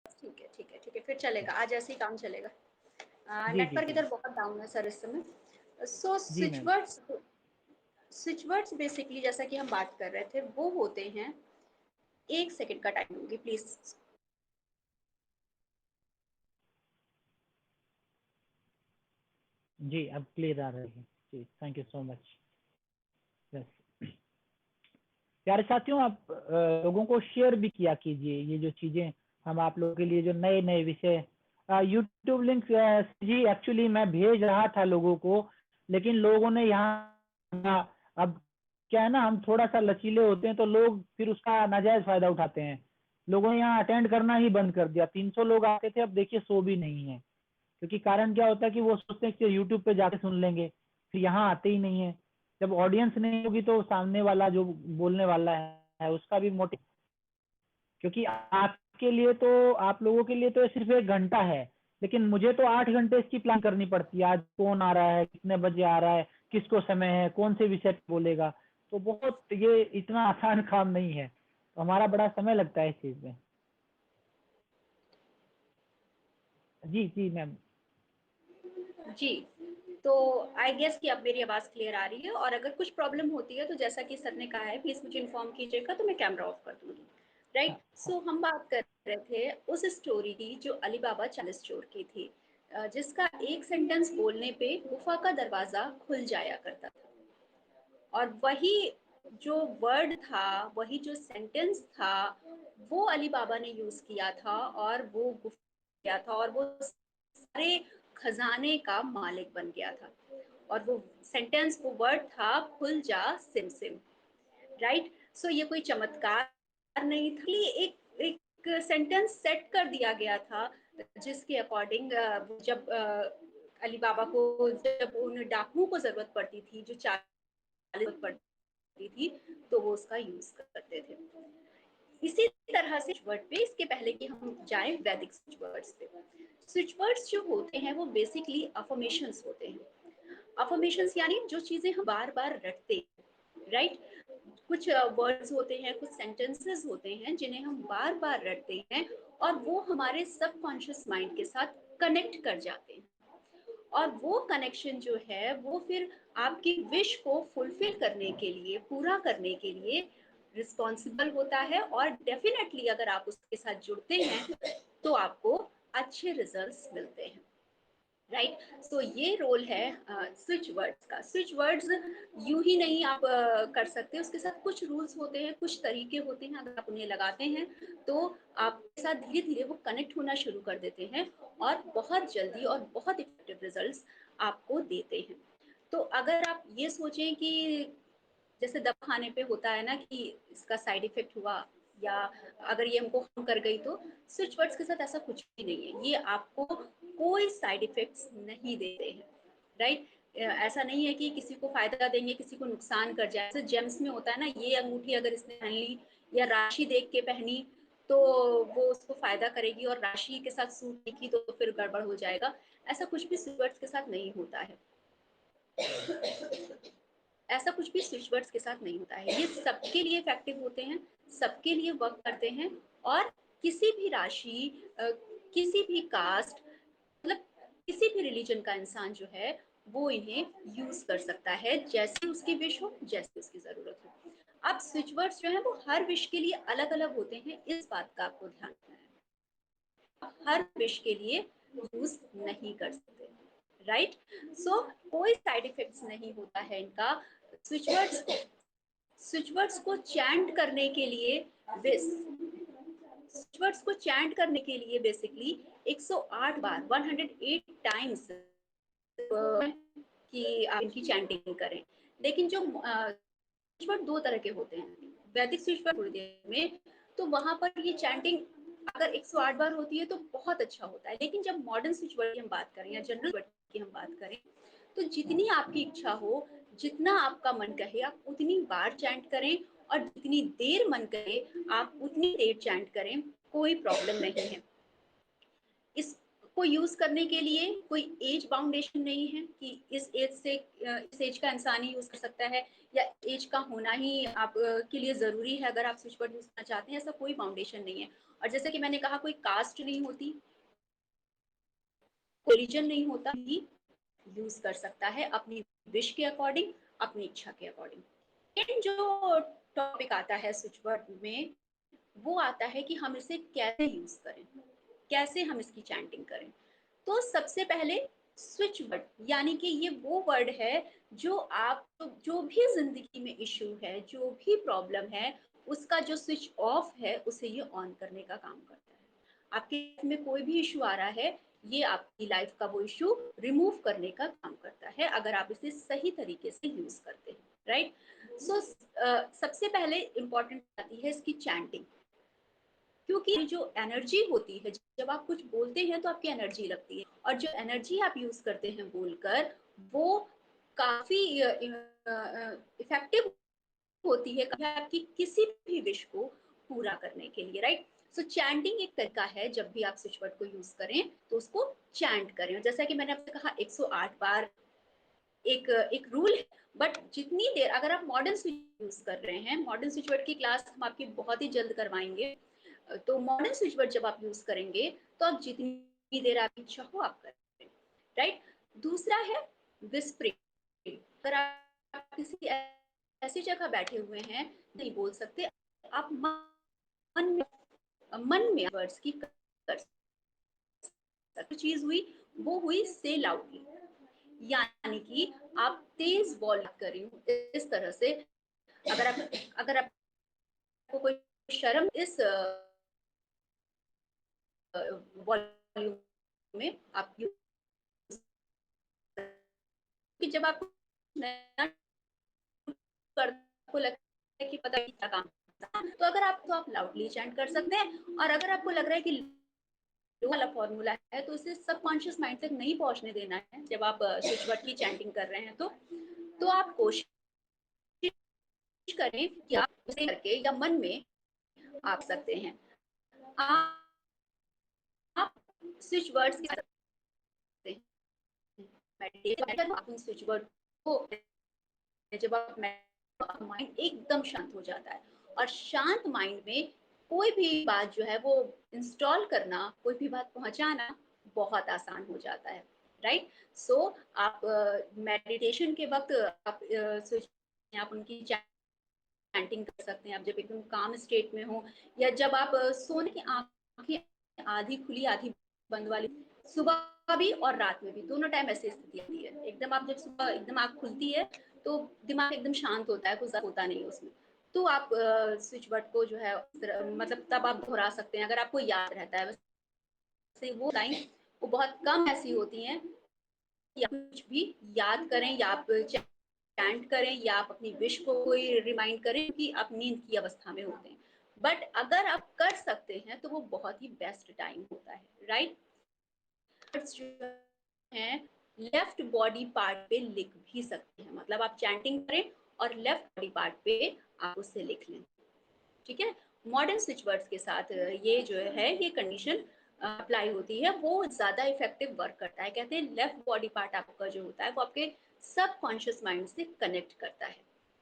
ठीक है, ठीक है, ठीक है, फिर चलेगा, आज ऐसे ही काम चलेगा। जी जी नेटवर्क जी। इधर बहुत डाउन है सर इस समय। सो जी मैम। स्विच वर्ड्स बेसिकली जैसा कि हम बात कर रहे थे, वो होते हैं, 1 सेकंड का टाइम दूँगी प्लीज़। जी अब क्लियर आ रही है जी, thank you so much. Yes प्यारे साथियों, आप लोगों को शेयर भी किया कीजिए ये जो चीजें हम आप लोगों के लिए जो नए नए विषय यूट्यूब लिंक जी एक्चुअली मैं भेज रहा था लोगों को, लेकिन लोगों ने यहाँ अब क्या है ना, हम थोड़ा सा लचीले होते हैं तो लोग फिर उसका नाजायज फायदा उठाते हैं। लोगों ने यहाँ अटेंड करना ही बंद कर दिया, 300 लोग आते थे, अब देखिए 100 भी नहीं है। क्योंकि कारण क्या होता है कि वो सोचते हैं कि यूट्यूब पे जाके सुन लेंगे, फिर यहाँ आते ही नहीं है। जब ऑडियंस नहीं होगी तो सामने वाला जो बोलने वाला है उसका भी मोटिव, क्योंकि आपके लिए तो आप लोगों के लिए तो सिर्फ 1 घंटा है, लेकिन मुझे तो 8 घंटे इसकी प्लान करनी पड़ती है। आज कौन आ रहा है, कितने बजे आ रहा है, किसको समय है, कौन से विषय पे बोलेगा, तो बहुत ये इतना आसान काम नहीं है, तो हमारा बड़ा समय लगता है इस चीज में। जी जी मैम। जी, तो आई गेस कि अब मेरी आवाज़ क्लियर आ रही है, और अगर कुछ प्रॉब्लम होती है तो जैसा कि सर ने कहा है प्लीज़ मुझे इन्फॉर्म कीजिएगा, तो मैं कैमरा ऑफ कर दूँगी। हाँ राइट? हाँ। सो हम बात कर रहे थे उस स्टोरी की जो अली बाबा 40 चोर की थी, जिसका एक सेंटेंस बोलने पे गुफ़ा का दरवाज़ा खुल जाया करता था। और वही जो वर्ड था, वही जो सेंटेंस था, वो अली बाबा ने यूज़ किया था, और वो गुफ़ा किया था, और वो सारे खजाने का मालिक बन गया था। और वो सेंटेंस, वो वर्ड था, खुल जा सिम सिम। राइट? सो ये कोई चमत्कार नहीं था, ये एक एक सेंटेंस सेट कर दिया गया था, जिसके अकॉर्डिंग जब अली बाबा को, जब उन डाकुओं को जरूरत पड़ती थी, जो जरूरत पड़ती थी, तो वो उसका यूज करते थे। इसी तरह से वर्ड पे, इसके पहले कि हम जाएं वैदिक स्विच वर्ड्स पे, स्विच वर्ड्स जो होते हैं वो बेसिकली अफर्मेशंस होते हैं। अफर्मेशंस यानी जो चीजें हम बार बार रटते हैं। राइट? कुछ वर्ड्स होते हैं, कुछ सेंटेंसेस होते हैं जिन्हें हम बार बार रटते हैं, और वो हमारे सबकॉन्शियस माइंड के साथ कनेक्ट कर जाते हैं। और वो कनेक्शन जो है वो फिर आपकी विश को फुलफिल करने के लिए, पूरा करने के लिए रिस्पॉन्सिबल होता है, और डेफिनेटली अगर आप उसके साथ जुड़ते हैं तो आपको अच्छे रिजल्ट्स मिलते हैं। राइट? सो ये रोल है स्विच वर्ड्स का। स्विच वर्ड्स यूं ही नहीं आप कर सकते, उसके साथ कुछ रूल्स होते हैं, कुछ तरीके होते हैं। अगर आप उन्हें लगाते हैं तो आपके साथ धीरे धीरे वो कनेक्ट होना शुरू कर देते हैं, और बहुत जल्दी और बहुत इफेक्टिव रिजल्ट्स आपको देते हैं। तो अगर आप ये सोचें कि जैसे दवा खाने पे होता है ना कि इसका साइड इफेक्ट हुआ, या अगर ये हमको हार्म कर गई, तो स्विच वर्ड्स के साथ ऐसा कुछ भी नहीं है। ये आपको कोई साइड इफेक्ट्स नहीं देते हैं। राइट? ऐसा नहीं है कि किसी को फायदा देंगे, किसी को नुकसान कर जाए। जैसे जेम्स में होता है ना, ये अंगूठी अगर इसने पहन ली या राशि देख के पहनी, तो वो उसको फायदा करेगी, और राशि के साथ सूट की तो फिर गड़बड़ हो जाएगा। ऐसा कुछ भी स्विच वर्ड्स के साथ नहीं होता है। ऐसा कुछ भी स्विच वर्ड्स के साथ नहीं होता है। ये सबके लिए इफेक्टिव होते हैं, सबके लिए वर्क करते हैं, और किसी भी राशि, किसी भी कास्ट, मतलब किसी भी रिलीजन का इंसान जो है वो इन्हें यूज कर सकता है, जैसे उसकी विश हो, जैसे उसकी जरूरत हो। अब स्विच वर्ड्स जो है वो हर विश के लिए अलग अलग होते हैं, इस बात का आपको ध्यान रखना है। हर विश के लिए यूज नहीं कर सकते। राइट? सो कोई साइड इफेक्ट्स नहीं होता है इनका। स्विच वर्ड्स को चैंट करने के लिए, स्विच वर्ड्स को चैंट करने के लिए बेसिकली 108 बार, 108 टाइम्स कि आप इनकी चैंटिंग करें। लेकिन जो स्विच वर्ड दो तरह के होते हैं वैदिक स्विच वर्ड में, तो वहां पर ये चैंटिंग अगर 108 बार होती है तो बहुत अच्छा होता है। लेकिन जब मॉडर्न स्विच वर्ड की हम बात करें, या जनरल वर्ड की हम बात करें, तो जितनी आपकी इच्छा हो, जितना आपका मन कहे, आप उतनी बार चैंट करें, और जितनी देर मन करे आप उतनी देर चैंट करें, कोई प्रॉब्लम नहीं है। इसको यूज करने के लिए कोई एज बाउंडेशन नहीं है कि इस एज से, इस एज का इंसान ही यूज कर सकता है, या एज का होना ही आप के लिए जरूरी है अगर आप स्विच वर्ड यूज करना चाहते हैं। ऐसा कोई बाउंडेशन नहीं है। और जैसे कि मैंने कहा कोई कास्ट नहीं होती, रिलीजन नहीं होता, ही यूज कर सकता है अपनी विश के अकॉर्डिंग, अपनी इच्छा के अकॉर्डिंग। लेकिन जो टॉपिक आता है स्विच वर्ड में, वो आता है कि हम इसे कैसे यूज करें, कैसे हम इसकी चैंटिंग करें। तो सबसे पहले स्विच वर्ड यानी कि ये वो वर्ड है जो आप जो भी जिंदगी में इशू है, जो भी प्रॉब्लम है, उसका जो स्विच ऑफ है उसे ये ऑन करने का काम करता है। आपके लाइफ में कोई भी इशू आ रहा है, ये आपकी लाइफ का वो इशू रिमूव करने का काम करता है, अगर आप इसे सही तरीके से यूज करते हैं, राइट। सो सबसे पहले इंपॉर्टेंट आती है इसकी चैंटिंग, क्योंकि जो एनर्जी होती है, जब आप कुछ बोलते हैं तो आपकी एनर्जी लगती है, और जो एनर्जी आप यूज करते हैं बोलकर, वो काफी इफेक्टिव होती है आपकी किसी भी विश को पूरा करने के लिए, राइट। सो चैंटिंग एक तरीका है, जब भी आप स्विच वर्ड को यूज करें तो उसको चैंट करें। जैसा कि मैंने आपसे कहा 108 बार एक एक रूल है, बट जितनी देर, अगर आप मॉडर्न स्विच यूज कर रहे हैं, मॉडर्न स्विच वर्ड की क्लास हम आपकी बहुत ही जल्द करवाएंगे, तो मॉडर्न स्विच वर्ड जब आप यूज करेंगे तो आप जितनी देर आपकी इच्छा हो आप करें, राइट। दूसरा है विस्परिंग। अगर आप किसी ऐसी जगह बैठे हुए हैं नहीं बोल सकते, आप मन में वर्ड्स की कर सकते। चीज हुई वो हुई से लाउडली, यानी कि आप तेज बोल कर रही हूँ इस तरह से। अगर आपको कोई शर्म इस वॉल्यूम में आप कि जब आपको नया को लगता है कि पता नहीं क्या काम, तो अगर आप तो आप लाउडली चैंट कर सकते हैं। और अगर आपको लग रहा है कि लो वाला फॉर्मूला है तो इसे सबकॉन्शियस माइंड तक नहीं पहुंचने देना है, जब आप स्विच वर्ड की चैंटिंग कर रहे हैं तो आप कोशिश करें कि आप उसे करके या मन में आप सकते हैं। आप स्विच वर्ड्स के मेडिटेशन आप उन स्विच वर्ड को, जब आप माइंड एकदम शांत हो जाता है, और शांत माइंड में कोई भी बात जो है वो इंस्टॉल करना, कोई भी बात पहुंचाना बहुत आसान हो जाता है, राइट। सो आप मेडिटेशन के वक्त आप आप उनकी चैंटिंग कर सकते हैं, आप जब एकदम काम स्टेट में हो, या जब आप सोने की आंखें आधी खुली आधी बंद वाली, सुबह भी और रात में भी दोनों टाइम ऐसी स्थिति आती है। एकदम आप जब सुबह एकदम आंख खुलती है तो दिमाग एकदम शांत होता है, कुछ होता नहीं है उसमें, तो आप स्विच वर्ड को जो है मतलब तब आप दोहरा सकते हैं, अगर आपको याद रहता है। वैसे वो लाइन वो बहुत कम ऐसी होती हैं कि आप कुछ भी याद करें, या आप चैंट करें, या आप अपनी विश को कोई रिमाइंड करें कि आप नींद की अवस्था में होते हैं। बट अगर आप कर सकते हैं तो वो बहुत ही बेस्ट टाइम होता है, राइट। हैं लेफ्ट बॉडी पार्ट पे लिख भी सकते हैं, मतलब आप चैंटिंग करें और लेफ्ट बॉडी पार्ट पे आप उससे लिख लें, ठीक है। मॉडर्न स्विच वर्ड्स के साथ ये जो है ये कंडीशन अप्लाई होती है, वो ज्यादा इफेक्टिव वर्क करता है। कहते हैं लेफ्ट बॉडी पार्ट आपका जो होता है वो आपके सबकॉन्शियस माइंड से कनेक्ट करता है,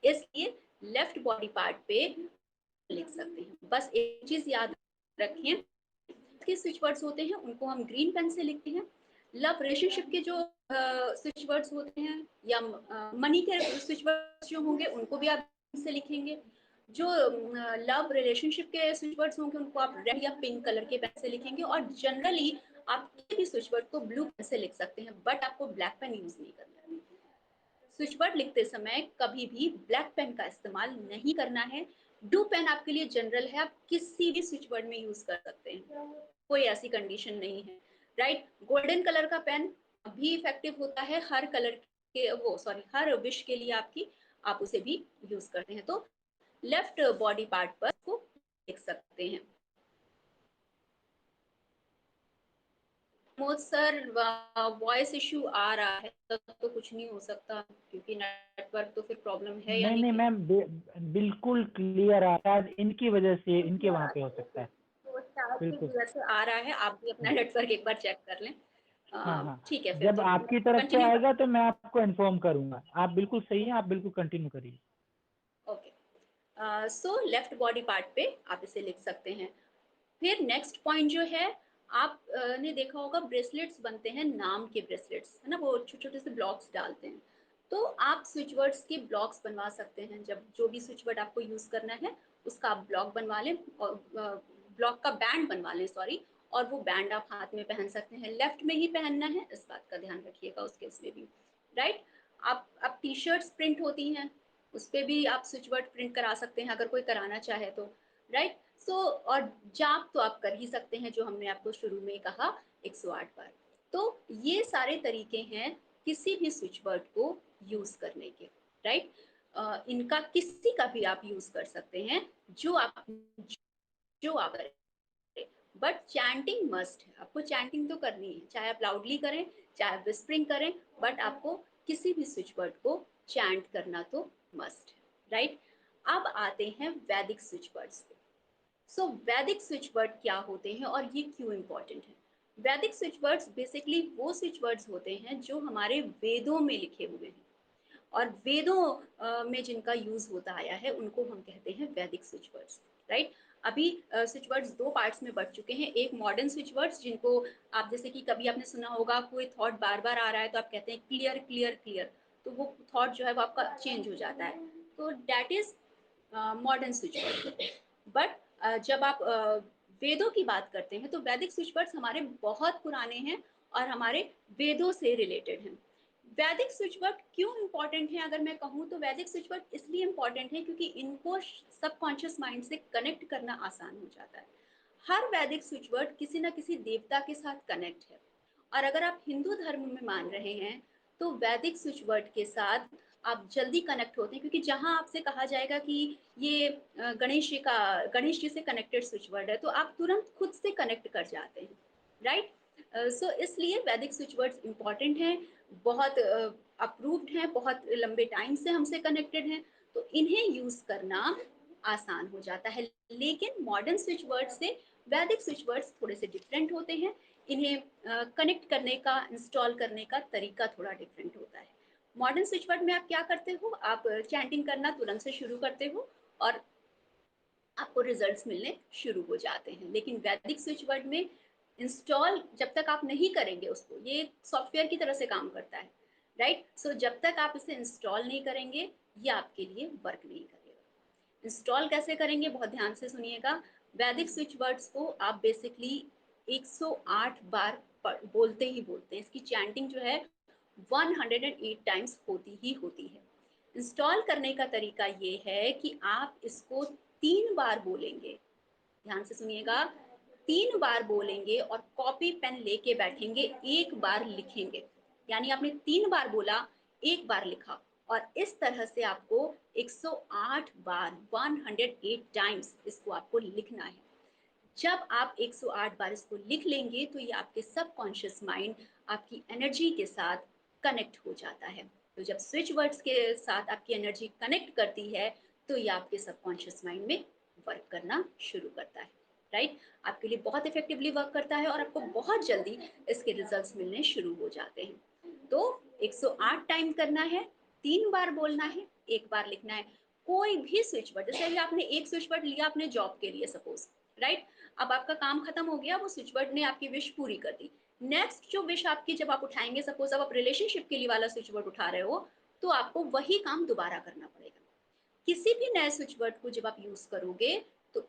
इसलिए लेफ्ट बॉडी पार्ट पे लिख सकते हैं। बस एक चीज याद रखें के स्विच वर्ड्स होते हैं उनको हम ग्रीन पेन से लिखते हैं। लव रिलेशनशिप के जो स्विच वर्ड्स होते हैं, या मनी के स्विच वर्ड्स जो होंगे उनको भी आप से लिखेंगे। जो लव रिलेशनशिप के स्विच वर्ड्स होंगे उनको आप रेड या पिंक कलर के पेन से लिखेंगे, और जनरली आप किसी भी स्विच वर्ड को ब्लू पेन से लिख सकते हैं, बट आपको ब्लैक पेन यूज नहीं करना है। स्विच वर्ड लिखते समय कभी भी ब्लैक पेन का इस्तेमाल नहीं करना है। ब्लू पेन आपके लिए जनरल है, आप किसी भी स्विच वर्ड में यूज कर सकते हैं, कोई ऐसी कंडीशन नहीं है, राइट। गोल्डन कलर का पेन भी इफेक्टिव होता है हर कलर के, वो सॉरी हर विश के लिए आपकी, आप उसे भी यूज करते हैं। तो लेफ्ट बॉडी पार्ट पर को लिख सकते हैं। मोद सर वॉइस इशू आ रहा है तो कुछ नहीं हो सकता, क्योंकि नेटवर्क तो फिर प्रॉब्लम है, नहीं यानी नहीं कि मैम, बिल्कुल क्लियर आ रहा है, इनकी वजह से इनके वहाँ पे हो सकता है। तो शायद की बिल्कुल। वजह से आ रहा है, आप भी अपना नेटवर्क एक बार चेक कर लें। हाँ हाँ, ठीक है, फिर जब तो आपकी तरफ से कंटिन्यू आएगा कर। तो मैं आपको इन्फॉर्म करूंगा। आप बिल्कुल सही हैं, आप बिल्कुल कंटिन्यू करिए। Okay, so left body part पे आप इसे लिख सकते हैं। फिर नेक्स्ट पॉइंट जो है, आप ने देखा होगा ब्रेसलेट्स बनते हैं, नाम के ब्रेसलेट्स, है ना, वो छोटे छोटे से ब्लॉक्स डालते हैं। तो आप स्विच वर्ड्स के ब्लॉक्स बनवा सकते हैं। जब जो भी स्विच वर्ड आपको यूज करना है उसका आप ब्लॉक बनवा लें, और ब्लॉक का बैंड बनवा लें, सॉरी, और वो बैंड आप हाथ में पहन सकते हैं। लेफ्ट में ही पहनना है, इस बात का ध्यान रखिएगा उस केस में भी, राइट। आप अब टी शर्ट्स प्रिंट होती हैं, उस पर भी आप स्विच वर्ड प्रिंट करा सकते हैं अगर कोई कराना चाहे तो, राइट। सो और जाप तो आप कर ही सकते हैं, जो हमने आपको शुरू में कहा 108 बार। तो ये सारे तरीके हैं किसी भी स्विच वर्ड को यूज करने के, राइट। इनका किसी का भी आप यूज कर सकते हैं, जो आप करें, बट चैंटिंग मस्ट है। आपको चैंटिंग तो करनी है, चाहे आप लाउडली करें चाहे आप विस्परिंग करें, बट आपको किसी भी स्विच वर्ड को चैंट करना तो मस्ट है, राइट। अब आते हैं वैदिक स्विच वर्ड्स पे। सो वैदिक स्विच वर्ड क्या होते हैं और ये क्यों इंपॉर्टेंट है? वैदिक स्विच वर्ड्स बेसिकली वो स्विच वर्ड्स होते हैं जो हमारे वेदों में लिखे हुए हैं, और वेदों में जिनका यूज होता आया है उनको हम कहते हैं वैदिक स्विच वर्ड्स, राइट। अभी स्विच वर्ड्स दो पार्ट्स में बढ़ चुके हैं। एक मॉडर्न स्विच वर्ड्स, जिनको आप, जैसे कि कभी आपने सुना होगा कोई थॉट बार बार आ रहा है तो आप कहते हैं क्लियर क्लियर क्लियर, तो वो थॉट जो है वो आपका चेंज हो जाता है, तो that is modern switch word. But जब आप वेदों की बात करते हैं तो वैदिक स्विच वर्ड्स हमारे बहुत पुराने हैं और हमारे वेदों से रिलेटेड हैं। वैदिक स्विच वर्ड क्यों इंपॉर्टेंट है? अगर मैं कहूँ तो वैदिक स्विच वर्ड इसलिए इंपॉर्टेंट है क्योंकि इनको सबकॉन्शियस माइंड से कनेक्ट करना आसान हो जाता है। हर वैदिक स्विच वर्ड किसी ना किसी देवता के साथ कनेक्ट है, और अगर आप हिंदू धर्म में मान रहे हैं तो वैदिक स्विच वर्ड के साथ आप जल्दी कनेक्ट होते हैं, क्योंकि जहां आपसे कहा जाएगा कि ये गणेश जी से कनेक्टेड स्विच वर्ड है, तो आप तुरंत खुद से कनेक्ट कर जाते हैं, राइट। सो इसलिए वैदिक स्विच वर्ड्स इंपॉर्टेंट हैं, बहुत अप्रूव्ड हैं, बहुत लंबे टाइम से हमसे कनेक्टेड हैं, तो इन्हें यूज करना आसान हो जाता है। लेकिन मॉडर्न स्विच वर्ड से वैदिक स्विच वर्ड्स थोड़े से डिफरेंट होते हैं। इन्हें कनेक्ट करने का, इंस्टॉल करने का तरीका थोड़ा डिफरेंट होता है। मॉडर्न स्विच वर्ड में आप क्या करते हो, आप चैंटिंग करना तुरंत से शुरू करते हो और आपको रिजल्ट्स मिलने शुरू हो जाते हैं। लेकिन वैदिक स्विच वर्ड में इंस्टॉल जब तक आप नहीं करेंगे उसको, ये सॉफ्टवेयर की तरह से काम करता है, राइट। सो जब तक आप इसे इंस्टॉल नहीं करेंगे ये आपके लिए वर्क नहीं करेगा। इंस्टॉल कैसे करेंगे, बहुत ध्यान से सुनिएगा। वैदिक स्विच वर्ड्स को आप बेसिकली 108 बार बोलते ही बोलते हैं। इसकी चैंटिंग जो है 108 टाइम्स होती ही होती है। इंस्टॉल करने का तरीका ये है कि आप इसको 3 बार बोलेंगे, ध्यान से सुनिएगा, 3 बार बोलेंगे और कॉपी पेन लेके बैठेंगे, 1 बार लिखेंगे। यानी आपने 3 बार बोला, 1 बार लिखा, और इस तरह से आपको 108 बार, 108 टाइम्स इसको आपको लिखना है। जब आप 108 बार इसको लिख लेंगे तो ये आपके सबकॉन्शियस माइंड आपकी एनर्जी के साथ कनेक्ट हो जाता है। तो जब स्विच वर्ड्स के साथ आपकी एनर्जी कनेक्ट करती है तो ये आपके सबकॉन्शियस माइंड में वर्क करना शुरू करता है, राइट। आपके लिए बहुत इफेक्टिवली वर्क करता है और आपको बहुत जल्दी इसके रिजल्ट्स मिलने शुरू हो जाते हैं। तो 108 टाइम करना है, 3 बार बोलना है, 1 बार लिखना है। कोई भी स्विच वर्ड, जैसे अभी आपने एक स्विच वर्ड लिया अपने जॉब के लिए सपोज, राइट। अब आपका काम खत्म हो गया, वो स्विच वर्ड ने आपकी विश पूरी कर दी। नेक्स्ट जो विश आपकी जब आप उठाएंगे, सपोज अब आप रिलेशनशिप के लिए वाला स्विच वर्ड उठा रहे हो, तो आपको वही काम दोबारा करना पड़ेगा। किसी भी नए स्विच वर्ड को जब आप यूज करोगे तो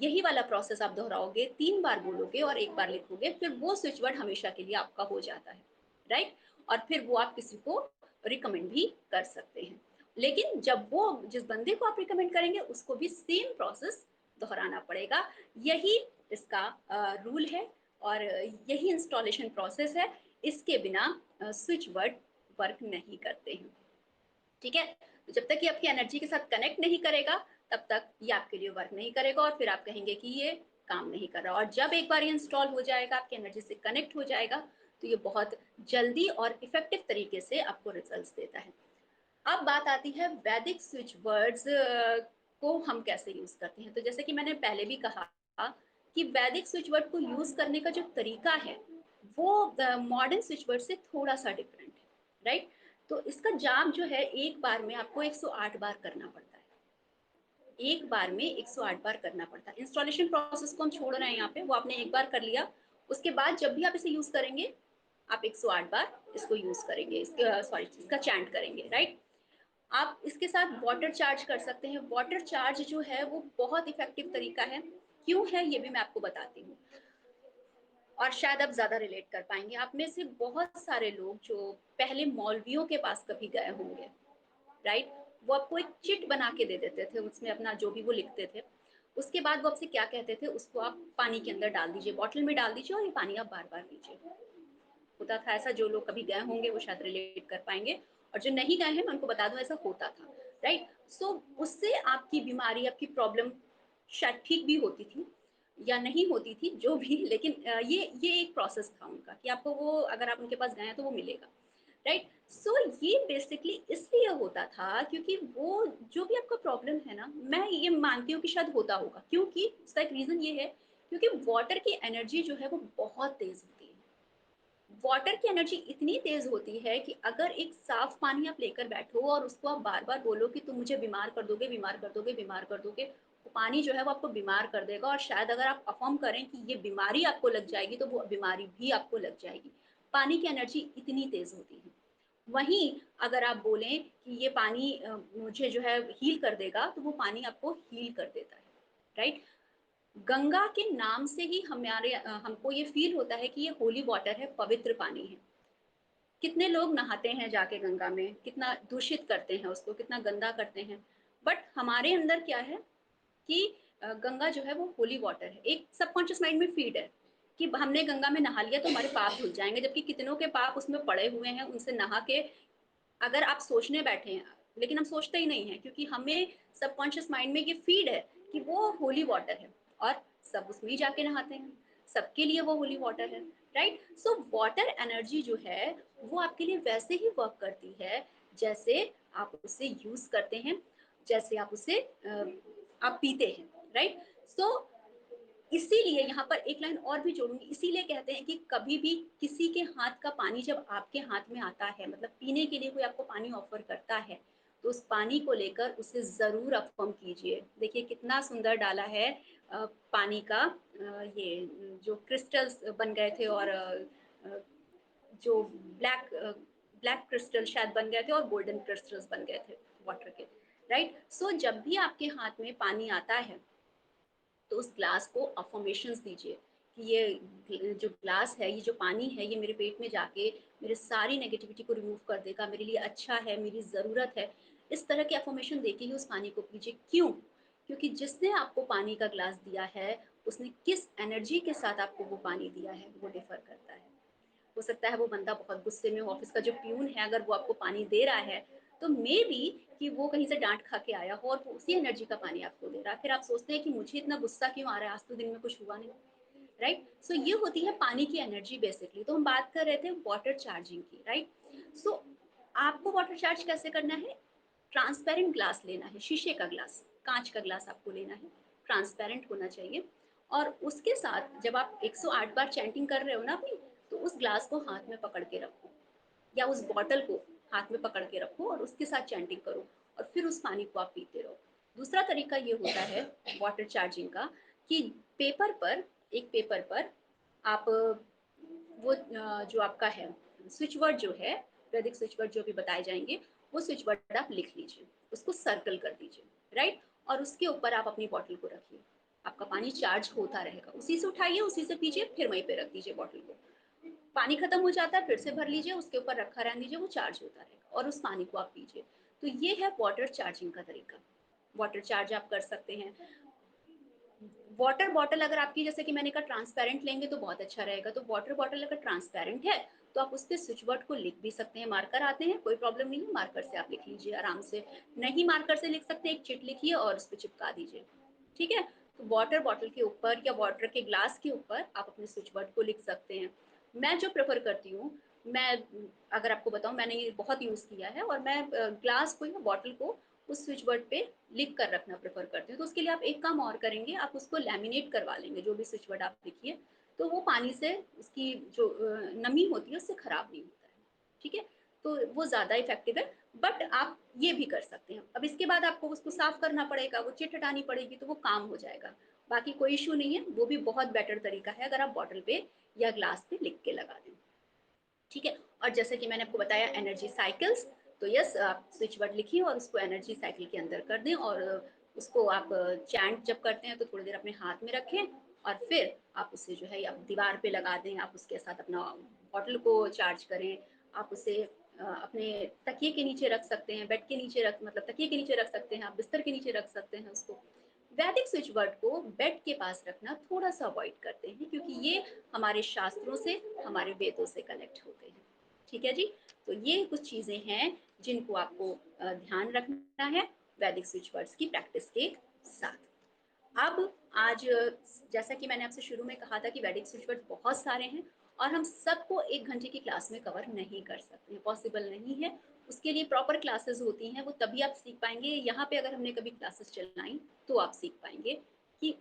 यही वाला प्रोसेस आप दोहराओगे, 3 बार बोलोगे और 1 बार लिखोगे, फिर वो स्विच वर्ड हमेशा के लिए आपका हो जाता है, राइट। और फिर वो आप किसी को रिकमेंड भी कर सकते हैं। लेकिन जब वो जिस बंदे को आप रिकमेंड करेंगे उसको भी सेम प्रोसेस दोहराना पड़ेगा। यही इसका रूल है और यही इंस्टॉलेशन प्रोसेस है। इसके बिना स्विच वर्ड वर्क नहीं करते हैं, ठीक है। तो जब तक ये आपकी एनर्जी के साथ कनेक्ट नहीं करेगा तब तक ये आपके लिए वर्क नहीं करेगा और फिर आप कहेंगे कि ये काम नहीं कर रहा। और जब एक बार ये इंस्टॉल हो जाएगा, आपकी एनर्जी से कनेक्ट हो जाएगा, तो ये बहुत जल्दी और इफेक्टिव तरीके से आपको रिजल्ट्स देता है। अब बात आती है वैदिक स्विच वर्ड्स को हम कैसे यूज करते हैं। तो जैसे कि मैंने पहले भी कहा कि वैदिक स्विच वर्ड को यूज करने का जो तरीका है वो मॉडर्न स्विच वर्ड से थोड़ा सा डिफरेंट है, राइट। तो इसका जाप जो है 1 बार में आपको 108 बार करना पड़ता है। एक बार में 108 बार करना पड़ता है। इंस्टॉलेशन प्रोसेस को हम छोड़ रहे हैं यहाँ पे, वो आपने एक बार कर लिया, उसके बाद जब भी आप इसे यूज करेंगे आप 108 बार इसको यूज करेंगे, इसका चैंट करेंगे, राइट। आप इसके साथ वाटर चार्ज कर सकते हैं। वाटर चार्ज जो है वो बहुत इफेक्टिव तरीका है। क्यों है ये भी मैं आपको बताती हूँ, और शायद आप ज्यादा रिलेट कर पाएंगे। आप में से बहुत सारे लोग जो पहले मौलवियों के पास कभी गए होंगे, राइट, वो आपको एक चिट बना के दे देते थे, उसमें अपना जो भी वो लिखते थे। उसके बाद वो आपसे क्या कहते थे, उसको आप पानी के अंदर डाल दीजिए, बॉटल में डाल दीजिए, और ये पानी आप बार बार पीजिए। होता था ऐसा, जो लोग कभी गए होंगे वो शायद रिलेट कर पाएंगे, और जो नहीं गए हैं मैं उनको बता दूं ऐसा होता था, राइट। सो उससे आपकी बीमारी, आपकी प्रॉब्लम शायद ठीक भी होती थी या नहीं होती थी, जो भी, लेकिन ये एक प्रोसेस था उनका कि आपको वो, अगर आप उनके पास गए हैं तो वो मिलेगा, राइट। सो ये बेसिकली इसलिए होता था क्योंकि वो जो भी आपका प्रॉब्लम है ना, मैं ये मानती हूँ कि शायद होता होगा, क्योंकि उसका एक रीजन ये है क्योंकि वाटर की एनर्जी जो है वो बहुत तेज होती है। वाटर की एनर्जी इतनी तेज होती है कि अगर एक साफ पानी आप लेकर बैठो और उसको आप बार बार बोलो कि तुम मुझे बीमार कर दोगे, बीमार कर दोगे, बीमार कर दोगे, वो पानी जो है वो आपको बीमार कर देगा। और शायद अगर आप अफर्म करें कि ये बीमारी आपको लग जाएगी तो वो बीमारी भी आपको लग जाएगी। पानी की एनर्जी इतनी तेज होती है। वहीं अगर आप बोलें कि ये पानी मुझे जो है हील कर देगा, तो वो पानी आपको हील कर देता है, राइट। गंगा के नाम से ही हमको ये फील होता है कि ये होली वाटर है, पवित्र पानी है। कितने लोग नहाते हैं जाके गंगा में, कितना दूषित करते हैं उसको, कितना गंदा करते हैं। बट हमारे अंदर क्या है कि गंगा जो है वो होली वाटर है। एक सबकॉन्शियस माइंड में फीड है कि हमने गंगा में नहा लिया तो हमारे पाप धुल जाएंगे, जबकि कितनों के पाप उसमें पड़े हुए हैं उनसे नहा के। अगर आप सोचने बैठे हैं, लेकिन हम सोचते ही नहीं है क्योंकि हमें सबकॉन्शियस माइंड में ये फीड है कि वो होली वाटर है, और सब उसमें ही जाके नहाते हैं, सबके लिए वो होली वाटर है, राइट। सो वाटर एनर्जी जो है वो आपके लिए वैसे ही वर्क करती है जैसे आप उसे यूज करते हैं, जैसे आप उसे आप पीते हैं, राइट। सो इसीलिए यहाँ पर एक लाइन और भी जोड़ूंगी, इसीलिए कहते हैं कि कभी भी किसी के हाथ का पानी जब आपके हाथ में आता है, मतलब पीने के लिए कोई आपको पानी ऑफर करता है, तो उस पानी को लेकर उसे जरूर अफर्म कीजिए। देखिए कितना सुंदर डाला है पानी का, ये जो क्रिस्टल्स बन गए थे, और जो ब्लैक क्रिस्टल शायद बन गए थे और गोल्डन क्रिस्टल्स बन गए थे वाटर के, राइट। सो जब भी आपके हाथ में पानी आता है तो उस ग्लास को अफर्मेशंस दीजिए कि ये जो ग्लास है, ये जो पानी है, ये मेरे पेट में जाके मेरे सारी नेगेटिविटी को रिमूव कर देगा, मेरे लिए अच्छा है, मेरी ज़रूरत है। इस तरह की अफर्मेशन देके ही उस पानी को पीजिए। क्यों? क्योंकि जिसने आपको पानी का ग्लास दिया है उसने किस एनर्जी के साथ आपको वो पानी दिया है वो डिफर करता है। हो सकता है वो बंदा बहुत गुस्से में हो, ऑफिस का जो प्यून है अगर वो आपको पानी दे रहा है तो मे बी कि वो कहीं से डांट खा के आया हो और वो उसी एनर्जी का पानी आपको दे रहा है। फिर आप सोचते हैं कि मुझे इतना गुस्सा क्यों आ रहा है, आज तो दिन में कुछ हुआ नहीं, राइट। सो ये होती है पानी की एनर्जी बेसिकली। तो हम बात कर रहे थे वाटर चार्जिंग की, राइट। सो आपको वाटर चार्ज कैसे करना है? ट्रांसपेरेंट ग्लास लेना है, शीशे का ग्लास, कांच का ग्लास आपको लेना है, ट्रांसपेरेंट होना चाहिए। और उसके साथ जब आप 108 बार चैंटिंग कर रहे हो ना अपनी, तो उस ग्लास को हाथ में पकड़ के रखो, या उस बॉटल को हाथ में पकड़ के रखो और उसके साथ चैंटिंग करो, और फिर उस पानी को आप पीते रहो। दूसरा तरीका ये होता है वाटर चार्जिंग का कि पेपर पर, एक पेपर पर आप वो जो आपका है स्विच वर्ड जो है, वैदिक स्विच वर्ड जो भी बताए जाएंगे, वो स्विच वर्ड आप लिख लीजिए, उसको सर्कल कर दीजिए, राइट। और उसके ऊपर आप अपनी बॉटल को रखिए, आपका पानी चार्ज होता रहेगा, उसी से उठाइए, उसी से पीजिए, फिर वहीं पे रख दीजिए बॉटल को। पानी खत्म हो जाता है फिर से भर लीजिए, उसके ऊपर रखा रहने दीजिए, वो चार्ज होता रहेगा और उस पानी को आप पीजिए। तो ये है वाटर चार्जिंग का तरीका। वाटर चार्ज आप कर सकते हैं। वाटर बॉटल अगर आपकी, जैसे कि मैंने कहा, ट्रांसपेरेंट लेंगे तो बहुत अच्छा रहेगा। तो वाटर बॉटल अगर ट्रांसपेरेंट है तो आप उस पर स्विच वर्ड को लिख भी सकते हैं, मार्कर आते हैं, कोई प्रॉब्लम नहीं है, मार्कर से आप लिख लीजिए आराम से। नहीं मार्कर से लिख सकते, एक चिट लिखिए और उस पर चिपका दीजिए, ठीक है। तो वाटर बॉटल के ऊपर या वाटर के ग्लास के ऊपर आप अपने स्विच वर्ड को लिख सकते हैं। मैं जो प्रेफर करती हूँ, मैं अगर आपको बताऊं, मैंने ये बहुत यूज़ किया है, और मैं ग्लास को या बॉटल को उस स्विच वर्ड पे लिख कर रखना प्रेफर करती हूँ। तो उसके लिए आप एक काम और करेंगे, आप उसको लैमिनेट करवा लेंगे, जो भी स्विच वर्ड आप लिखिए, तो वो पानी से उसकी जो नमी होती है उससे खराब नहीं होता है, ठीक है। तो वो ज़्यादा इफेक्टिव है। बट आप ये भी कर सकते हैं। अब इसके बाद आपको उसको साफ करना पड़ेगा, वो चिट हटानी पड़ेगी, तो वो काम हो जाएगा। बाकी कोई इशू नहीं है, वो भी बहुत बेटर तरीका है अगर आप बॉटल पे या ग्लास पे लिख के लगा दें। ठीक है। और जैसे कि मैंने आपको बताया एनर्जी साइकिल्स, तो यस आप स्विच वर्ड लिखिए और उसको एनर्जी साइकिल के अंदर कर दें, और उसको आप चैंट जब करते हैं तो थोड़ी देर अपने हाथ में रखें, और फिर आप उसे जो है आप दीवार पे लगा दें, आप उसके साथ अपना बॉटल को चार्ज करें। आप उसे अपने तकिए के नीचे रख सकते हैं, बेड के नीचे रख मतलब तकिए के नीचे रख सकते हैं, आप बिस्तर के नीचे रख सकते हैं उसको। वैदिक स्विच वर्ड को बेड के पास रखना थोड़ा सा अवॉइड करते हैं, क्योंकि ये हमारे शास्त्रों से, हमारे वेदों से कनेक्ट होते हैं। ठीक है जी। तो ये कुछ चीजें हैं जिनको आपको ध्यान रखना है वैदिक स्विच वर्ड्स की प्रैक्टिस के साथ। अब आज जैसा कि मैंने आपसे शुरू में कहा था कि वैदिक स्विच वर्ड्स बहुत सारे हैं, और हम सबको 1 घंटे की क्लास में कवर नहीं कर सकते, पॉसिबल नहीं है। उसके लिए प्रॉपर क्लासेस होती हैं, वो तभी आप सीख पाएंगे। यहाँ पे अगर हमने कभी क्लासेस चलाई तो आप सीख पाएंगे कि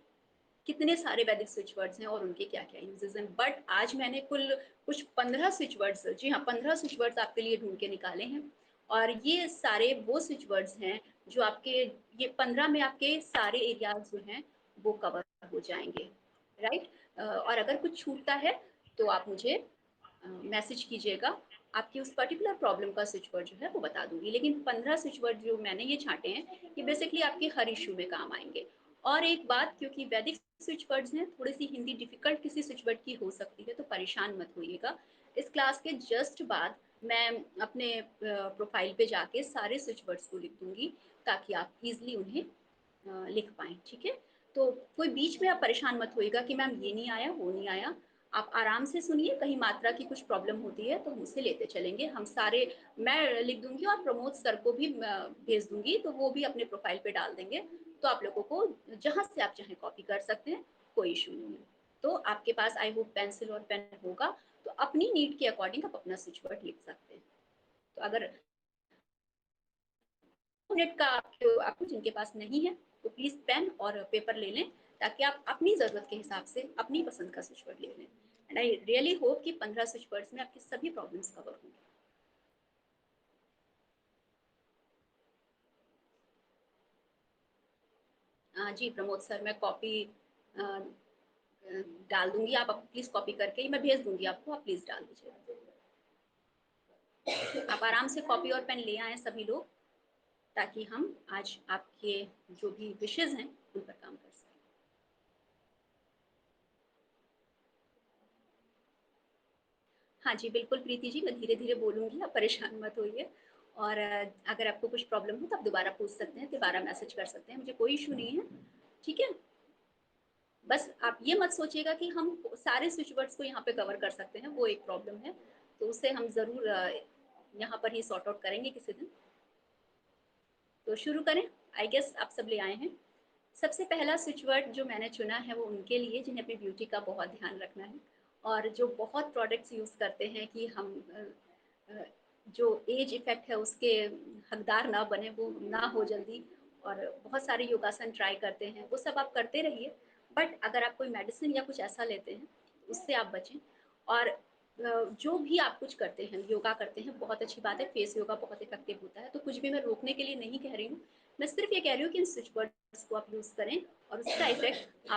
कितने सारे वैदिक स्विच वर्ड्स हैं और उनके क्या क्या यूजेस हैं। बट आज मैंने कुल कुछ 15 स्विच वर्ड्स, जी हाँ 15 स्विच वर्ड्स आपके लिए ढूंढ के निकाले हैं, और ये सारे वो स्विच वर्ड्स हैं जो आपके, ये 15 में आपके सारे एरियाज जो हैं वो कवर हो जाएंगे। राइट। और अगर कुछ छूटता है तो आप मुझे मैसेज कीजिएगा, आपकी उस पर्टिकुलर प्रॉब्लम का स्विच वर्ड जो है वो बता दूंगी। लेकिन 15 स्विच वर्ड जो मैंने ये छांटे हैं, ये बेसिकली आपके हर इशू में काम आएंगे। और एक बात, क्योंकि वैदिक स्विच वर्ड्स हैं, थोड़ी सी हिंदी डिफिकल्ट किसी स्विच वर्ड की हो सकती है, तो परेशान मत होइएगा। इस क्लास के जस्ट बाद मैं अपने प्रोफाइल पे जाके सारे स्विच वर्ड्स को लिख दूंगी, ताकि आप इजली उन्हें लिख पाएँ। ठीक है। तो कोई बीच में आप परेशान मत होइएगा कि मैम ये नहीं आया, वो नहीं आया। आप आराम से सुनिए, कहीं मात्रा की कुछ प्रॉब्लम होती है तो हम उसे लेते चलेंगे। हम सारे मैं लिख दूंगी और प्रमोद सर को भी भेज दूंगी, तो वो भी अपने प्रोफाइल पे डाल देंगे। तो आप लोगों को जहां से आप चाहें कॉपी कर सकते हैं, कोई इशू नहीं है। तो आपके पास आई होप पेंसिल और पेन होगा, तो अपनी नीड के अकॉर्डिंग आप अपना स्विच वर्ड लिख सकते हैं। तो अगर मिनट का आपको जिनके पास नहीं है तो प्लीज पेन और पेपर ले लें, ताकि आप अपनी जरूरत के हिसाब से अपनी पसंद का स्विच वर्ड ले लें। एंड आई रियली होप कि 15 स्विच वर्ड्स में आपकी सभी प्रॉब्लम्स कवर होंगी। जी प्रमोद सर, मैं कॉपी डाल दूंगी, आप प्लीज कॉपी करके ही मैं भेज दूंगी आपको, आप प्लीज डाल दीजिए। आप आराम से कॉपी और पेन ले आए सभी लोग, ताकि हम आज आपके जो भी विशेज हैं उन पर काम कर सकें। हाँ जी बिल्कुल प्रीति जी, मैं धीरे धीरे बोलूंगी, आप परेशान मत होइए। और अगर आपको कुछ प्रॉब्लम हो तो आप दोबारा पूछ सकते हैं, दोबारा मैसेज कर सकते हैं, मुझे कोई इशू नहीं है। ठीक है। बस आप ये मत सोचिएगा कि हम सारे स्विच वर्ड्स को यहाँ पे कवर कर सकते हैं, वो एक प्रॉब्लम है। तो उसे हम जरूर यहाँ पर ही सॉर्ट आउट करेंगे किसी दिन। तो शुरू करें। आई गेस आप सब ले आए हैं। सबसे पहला स्विच वर्ड जो मैंने चुना है वो उनके लिए जिन्हें अपनी ब्यूटी का बहुत ध्यान रखना है, और जो बहुत प्रोडक्ट्स यूज़ करते हैं कि हम जो एज इफेक्ट है उसके हकदार ना बने, वो ना हो जल्दी। और बहुत सारे योगासन ट्राई करते हैं, वो सब आप करते रहिए। बट अगर आप कोई मेडिसिन या कुछ ऐसा लेते हैं उससे आप बचें। और जो भी आप कुछ करते हैं, योगा करते हैं, बहुत अच्छी बात है, फेस योगा बहुत इफेक्टिव होता है, तो कुछ भी मैं रोकने के लिए नहीं कह रही हूँ। मैं सिर्फ ये कह रही हूँ कि इन स्विच वर्ड्स को आप यूज़ करें, और उसका इफेक्ट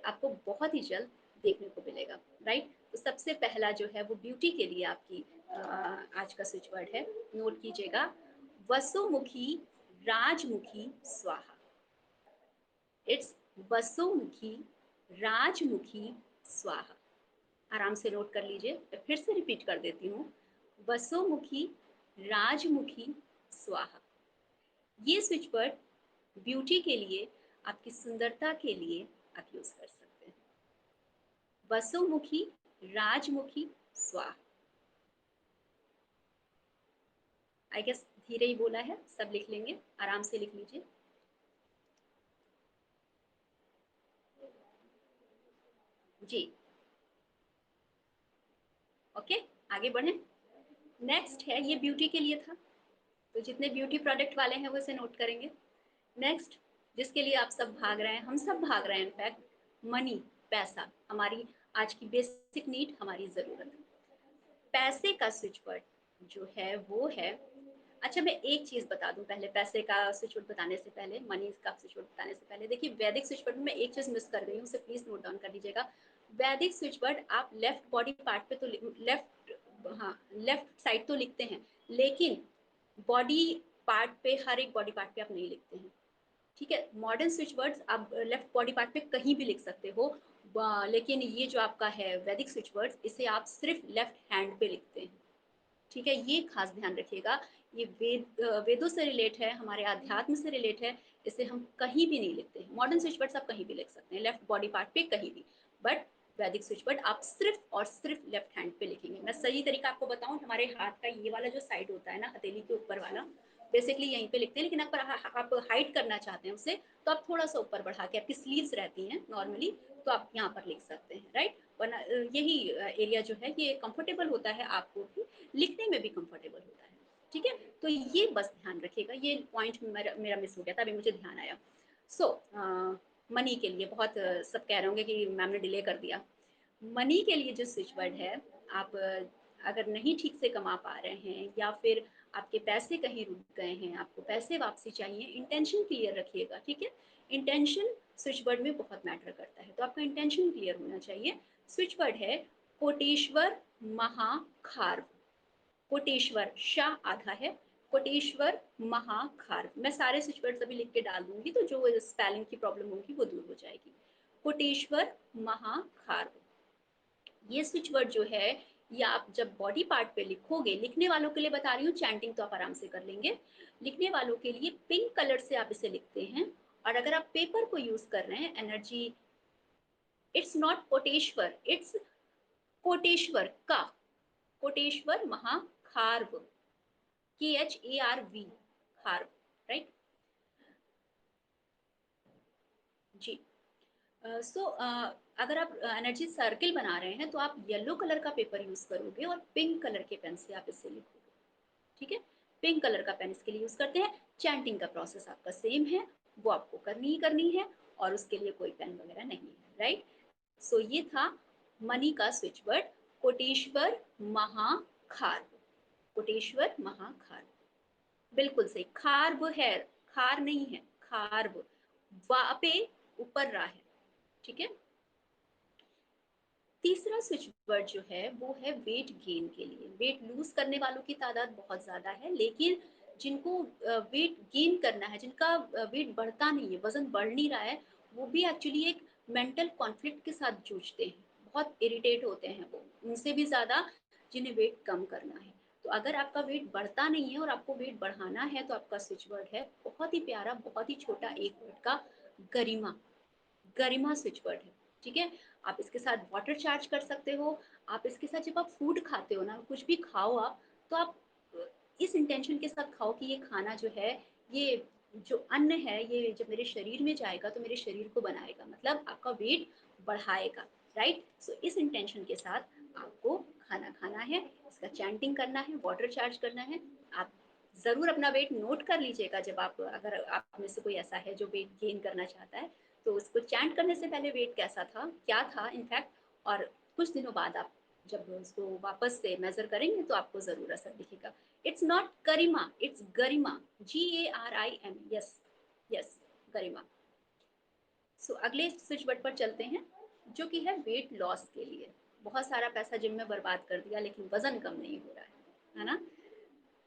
आपको बहुत ही जल्द देखने को मिलेगा। राइट। तो सबसे पहला जो है वो ब्यूटी के लिए आपकी आज का स्विच वर्ड है, नोट कीजिएगा, वसुमुखी राजमुखी स्वाहा। इट्स वसुमुखी राजमुखी स्वाहा। आराम से नोट कर लीजिए, मैं फिर से रिपीट कर देती हूँ, वसुमुखी राजमुखी स्वाहा। ये स्विच वर्ड ब्यूटी के लिए, आपकी सुंदरता के लिए आप यूज कर सकते हैं। वसुमुखी राजमुखी स्वाहा। आई गेस धीरे ही बोला है, सब लिख लेंगे, आराम से लिख लीजिए। जी ओके, आगे बढ़ें। नेक्स्ट है, ये ब्यूटी के लिए था, तो जितने ब्यूटी प्रोडक्ट वाले हैं वो इसे नोट करेंगे। नेक्स्ट, जिसके लिए आप सब भाग रहे हैं, हम सब भाग रहे हैं इनफैक्ट, मनी, पैसा, हमारी आज की बेसिक नीड, हमारी जरूरत। पैसे का स्विच वर्ड जो है वो है, अच्छा मैं एक चीज़ बता दूँ पहले, पैसे का स्विच वर्ड बताने से पहले, मनी का स्विच वर्ड बताने से पहले, देखिए वैदिक स्विच वर्ड में मैं एक चीज़ मिस कर गई हूँ, उसे प्लीज़ नोट डाउन कर लीजिएगा। वैदिक स्विच वर्ड आप लेफ्ट बॉडी पार्ट पे तो लेफ्ट, हाँ लेफ्ट साइड तो लिखते हैं, लेकिन बॉडी पार्ट पे, हर एक बॉडी पार्ट पे आप नहीं लिखते हैं, ठीक है। मॉडर्न स्विच वर्ड्स आप लेफ्ट बॉडी पार्ट पे कहीं भी लिख सकते हो, लेकिन ये जो आपका है वैदिक स्विच वर्ड्स, इसे आप सिर्फ लेफ्ट हैंड पे लिखते हैं, ठीक है। ये खास ध्यान रखिएगा, ये वेदों से रिलेट है, हमारे अध्यात्म से रिलेट है, इसे हम कहीं भी नहीं लिखते हैं। मॉडर्न स्विच वर्ड्स आप कहीं भी लिख सकते हैं, लेफ्ट बॉडी पार्ट पे कहीं भी, बट वैदिक स्विच वर्ड आप सिर्फ और सिर्फ लेफ्ट हैंड पे लिखेंगे। मैं सही तरीका आपको बताऊं, हमारे हाथ का ये वाला जो साइड होता है ना, हथेली के ऊपर वाला, बेसिकली यहीं पे लिखते हैं, लेकिन अगर आप हाइड करना चाहते हैं उसे, तो आप थोड़ा सा ऊपर बढ़ा के, आपकी स्लीव्स रहती हैं नॉर्मली, तो आप यहाँ पर लिख सकते हैं, राइट। वरना यही एरिया जो है ये कंफर्टेबल होता है, आपको भी लिखने में भी कंफर्टेबल होता है, ठीक है। तो ये बस ध्यान रखिएगा, ये पॉइंट मेरा मिस हो गया था, अभी मुझे ध्यान आया। सो मनी के लिए बहुत सब कह रहे होंगे कि मैम ने डिले कर दिया। मनी के लिए जो स्विच वर्ड है, आप अगर नहीं ठीक से कमा पा रहे हैं, या फिर आपके पैसे कहीं रुक गए हैं, आपको पैसे वापसी चाहिए, इंटेंशन क्लियर रखिएगा, ठीक है। इंटेंशन स्विच वर्ड में बहुत मैटर करता है, तो आपका इंटेंशन क्लियर होना चाहिए। स्विच वर्ड है कोटेश्वर महाखार्व। कोटेश्वर, शाह आधा है, कोटेश्वर महाखार्व। मैं सारे स्विच वर्ड्स अभी लिख के डाल दूंगी, तो जो स्पेलिंग की प्रॉब्लम होगी वो दूर हो जाएगी। कोटेश्वर महाखार्व, ये स्विच वर्ड जो है, ये आप जब बॉडी पार्ट पे लिखोगे, लिखने वालों के लिए बता रही हूँ, चैंटिंग तो आप आराम से कर लेंगे, लिखने वालों के लिए पिंक कलर से आप इसे लिखते हैं। और अगर आप पेपर को यूज कर रहे हैं, energy, it's not Koteshwar, it's Koteshwar का, कोटेश्वर महाखार्व, KHARV, खार्व, राइट जी। सो अगर आप एनर्जी सर्किल बना रहे हैं, तो आप येलो कलर का पेपर यूज करोगे और पिंक कलर के पेन से आप इसे लिखोगे, ठीक है। पिंक कलर का पेन इसके लिए यूज करते हैं। चैंटिंग का प्रोसेस आपका सेम है, वो आपको करनी ही करनी है, और उसके लिए कोई पेन वगैरह नहीं है, राइट। सो ये था मनी का स्विच वर्ड, कोटेश्वर महाखार्व, कोटेश्वर महाखार्व, बिल्कुल सही। खार्ब है, खार नहीं है, खार्ब, वा पे ऊपर रा है, ठीक है। तीसरा स्विच वर्ड जो है वो है वेट गेन के लिए। वेट लूज करने वालों की तादाद बहुत ज्यादा है, लेकिन जिनको वेट गेन करना है, जिनका वेट बढ़ता नहीं है, वजन बढ़ नहीं रहा है, वो भी एक्चुअली एक मेंटल कॉन्फ्लिक्ट के साथ जूझते हैं, बहुत इरिटेट होते हैं वो, उनसे भी ज्यादा जिन्हें वेट कम करना है। तो अगर आपका वेट बढ़ता नहीं है और आपको वेट बढ़ाना है, तो आपका स्विच वर्ड है बहुत ही प्यारा, बहुत ही छोटा, एक वर्ड का, गरिमा। गरिमा स्विच वर्ड है, ठीक है। आप इसके साथ वाटर चार्ज कर सकते हो। आप इसके साथ जब आप फूड खाते हो ना, कुछ भी खाओ आप, तो आप इस इंटेंशन के साथ खाओ कि ये खाना जो है, ये जो अन्न है, ये जब मेरे शरीर में जाएगा तो मेरे शरीर को बनाएगा, मतलब आपका वेट बढ़ाएगा, राइट। सो इस इंटेंशन के साथ आपको खाना खाना है, इसका चैंटिंग करना है, वाटर चार्ज करना है। आप जरूर अपना वेट नोट कर लीजिएगा, जब आप, अगर आप में से कोई ऐसा है जो वेट गेन करना चाहता है, तो उसको चैंट करने से पहले वेट कैसा था, क्या था इनफैक्ट, और कुछ दिनों बाद आप जब उसको वापस से मेजर करेंगे, तो आपको जरूर असर दिखेगा। It's not Garima, it's Garima, GARIM, yes yes, Garima. So अगले स्विच वर्ड पर चलते हैं, जो कि है वेट लॉस के लिए। बहुत सारा पैसा जिम में बर्बाद कर दिया, लेकिन वजन कम नहीं हो रहा है ना।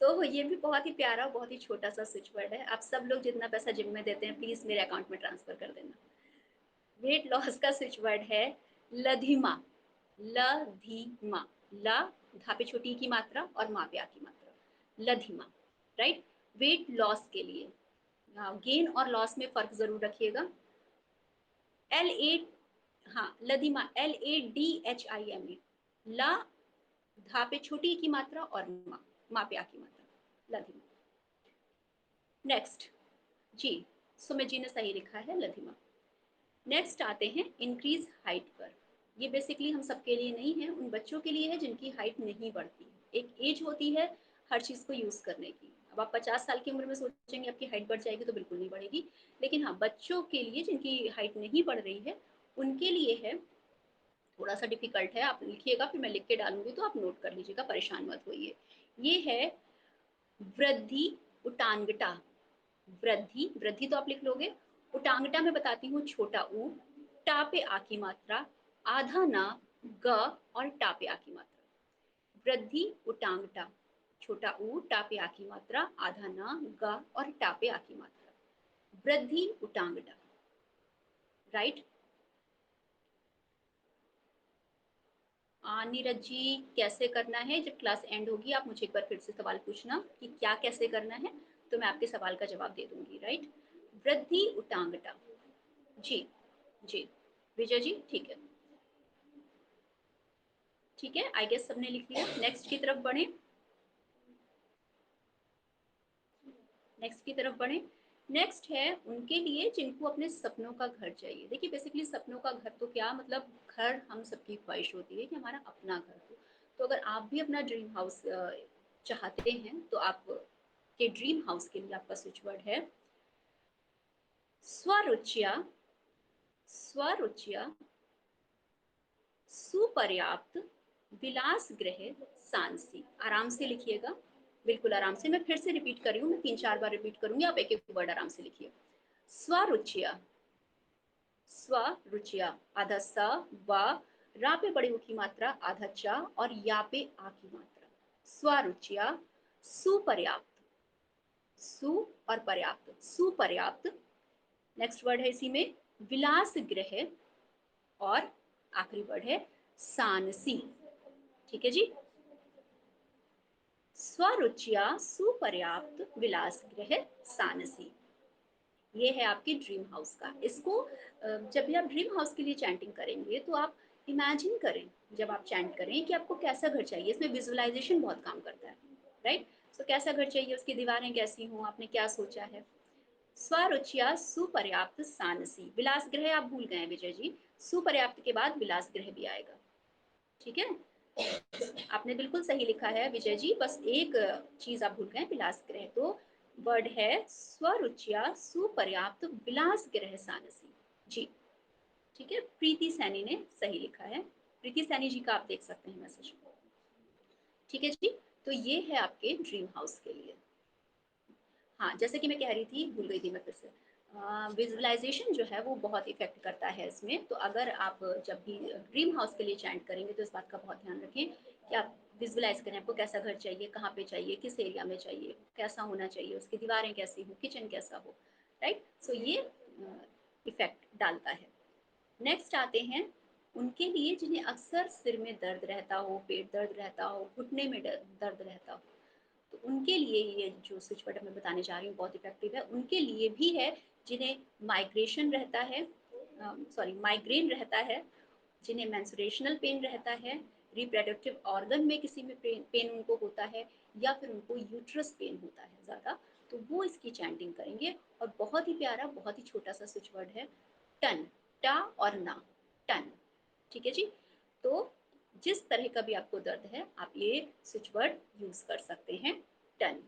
तो ये भी बहुत ही प्यारा, बहुत ही छोटा सा स्विच वर्ड है। आप सब लोग जितना पैसा जिम में देते हैं, प्लीज मेरे अकाउंट में ट्रांसफर कर देना। वेट लॉस का स्विच वर्ड है लधिमा, लधिमा, ला धा पे छोटी की मात्रा और मा पे आ की मात्रा, लधिमा, राइट। वेट लॉस के लिए गेन और लॉस में फर्क जरूर रखिएगा। LA, हाँ लधिमा, LADHIMA, ला धा पे छोटी की मात्रा और मा पे आ की मात्रा, लधिमा। नेक्स्ट, जी, सुमित जी ने सही लिखा है, लधिमा। नेक्स्ट आते हैं इंक्रीज हाइट पर। ये बेसिकली हम सबके लिए नहीं है, उन बच्चों के लिए है जिनकी हाइट नहीं बढ़ती। एक एज होती है हर चीज़ को यूज़ करने की। अब आप 50 साल की उम्र में सोचेंगे आपकी हाइट बढ़ जाएगी, तो बिल्कुल नहीं बढ़ेगी। लेकिन हाँ, बच्चों के लिए जिनकी हाइट नहीं बढ़ रही है, उनके लिए है, थोड़ा सा डिफिकल्ट है, आप लिखिएगा, फिर मैं लिख के डालूंगी तो आप नोट कर लीजिएगा, परेशान मत होइए। ये है वृद्धि उटांगटा। वृद्धि, वृद्धि तो आप लिख लोगे। उटांगटा में बताती हूँ, छोटा ऊ, टा पे आ की मात्रा, आधा ना, ग और टा पे आ की मात्रा। वृद्धि उटांगटा, छोटा ऊ, टा पे आ की मात्रा, आधा ना, ग और टा पे आ की मात्रा। वृद्धि उटांगटा, राइट। नीरज जी, कैसे करना है? जब क्लास एंड होगी आप मुझे एक बार फिर से सवाल पूछना कि क्या कैसे करना है, तो मैं आपके सवाल का जवाब दे दूंगी, राइट। वृद्धि उटांगटा, जी जी। विजय जी, ठीक है, ठीक है, आई गेस सबने लिख लिया। नेक्स्ट की तरफ बढ़े, नेक्स्ट की तरफ बढ़े। नेक्स्ट है उनके लिए जिनको अपने सपनों का घर चाहिए। देखिए बेसिकली सपनों का घर तो क्या मतलब, घर हम सबकी ख्वाहिश होती है कि हमारा अपना घर हो। तो अगर आप भी अपना ड्रीम हाउस चाहते हैं तो आप के ड्रीम हाउस के लिए आपका स्विच वर्ड है स्वरुचिया, स्वरुचिया, सुपर्याप्त, विलास गृह, सांसी। आराम से लिखिएगा, बिल्कुल आराम से। मैं फिर से रिपीट कर रही हूँ, मैं 3-4 बार रिपीट करूंगी, आप एक एक वर्ड आराम से लिखिए। स्वरुचिया, स्वरुचिया, आधा स, व, रा पे बड़ी ऊ की मात्रा, आधा चा और या पे आ की मात्रा। स्वरुचिया, सुपर्याप्त, सु और पर्याप्त, सुपर्याप्त। नेक्स्ट वर्ड है इसी में विलास गृह और आखिरी वर्ड है सानसी। ठीक है जी। स्वरुचिया, सुपर्याप्त, विलास गृह, सानसी। ये है आपके ड्रीम हाउस का। इसको जब भी आप ड्रीम हाउस के लिए चैंटिंग करेंगे तो आप इमेजिन करें, जब आप चैंट करें कि आपको कैसा घर चाहिए। इसमें विजुअलाइजेशन बहुत काम करता है, राइट। तो कैसा घर चाहिए, उसकी दीवारें कैसी हों, आपने क्या सोचा है। स्वरुचिया, सुपर्याप्त, सानसी। विलास गृह आप भूल गए विजय जी, सुपर्याप्त के बाद विलास गृह भी आएगा, ठीक है। आपने बिल्कुल सही लिखा है विजय जी, बस एक चीज आप भूल गए, विलास गृह। तो वर्ड है स्वरुचिया, सुपर्याप्त, विलास गृह, सानसी। जी, ठीक है। प्रीति सैनी ने सही लिखा है। प्रीति सैनी जी का आप देख सकते हैं मैसेज, ठीक है जी। तो ये है आपके ड्रीम हाउस के लिए। हाँ, जैसे कि मैं कह रही थी, भूल गई थी मैं फिर से, विजुअलाइजेशन जो है वो बहुत इफेक्ट करता है इसमें। तो अगर आप जब भी ड्रीम हाउस के लिए चैंट करेंगे तो इस बात का बहुत ध्यान रखें कि आप विजुअलाइज करें आपको कैसा घर चाहिए, कहाँ पे चाहिए, किस एरिया में चाहिए, कैसा होना चाहिए, उसकी दीवारें कैसी हो, किचन कैसा हो, राइट। सो ये इफेक्ट डालता है। नेक्स्ट आते हैं उनके लिए जिन्हें अक्सर सिर में दर्द रहता हो, पेट दर्द रहता हो, घुटने में दर्द रहता हो। तो उनके लिए ये जो स्विच वर्ड मैं बताने जा रही हूँ बहुत इफेक्टिव है। उनके लिए भी है जिन्हें माइग्रेशन रहता है, माइग्रेन रहता है, जिन्हें मेंस्ट्रुएशनल पेन रहता है, रिप्रोडक्टिव ऑर्गन में किसी में पेन उनको होता है, या फिर उनको यूट्रस पेन होता है ज़्यादा, तो वो इसकी चैंटिंग करेंगे। और बहुत ही प्यारा, बहुत ही छोटा सा स्विच वर्ड है टन, टा और ना, टन, ठीक है जी। तो जिस तरह का भी आपको दर्द है आप ये स्विच वर्ड यूज कर सकते हैं, टन।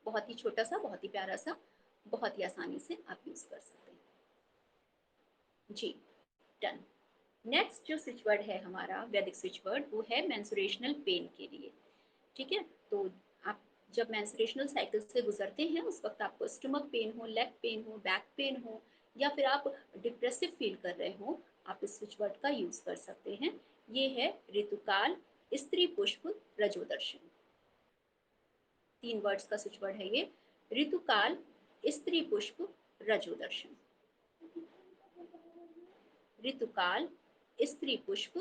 बहुत ही छोटा सा, बहुत ही प्यारा सा, बहुत ही आसानी से आप यूज कर सकते हैं जी, टन। नेक्स्ट जो स्विच वर्ड है हमारा वैदिक स्विच वर्ड, वो है मेंस्ट्रुएशनल पेन के लिए, ठीक है। तो आप जब मेंस्ट्रुएशनल साइकिल से गुजरते हैं उस वक्त आपको स्टमक पेन हो, लेग पेन हो, बैक पेन हो, या फिर आप डिप्रेसिव फील कर रहे हो, आप इस स्विच वर्ड का यूज कर सकते हैं। ये है ऋतुकाल, स्त्री पुष्प, रजोदर्शन। 3 वर्ड्स का स्विच वर्ड है ये, ऋतुकाल, स्त्री पुष्प, रजोदर्शन। ऋतुकाल, स्त्री पुष्प,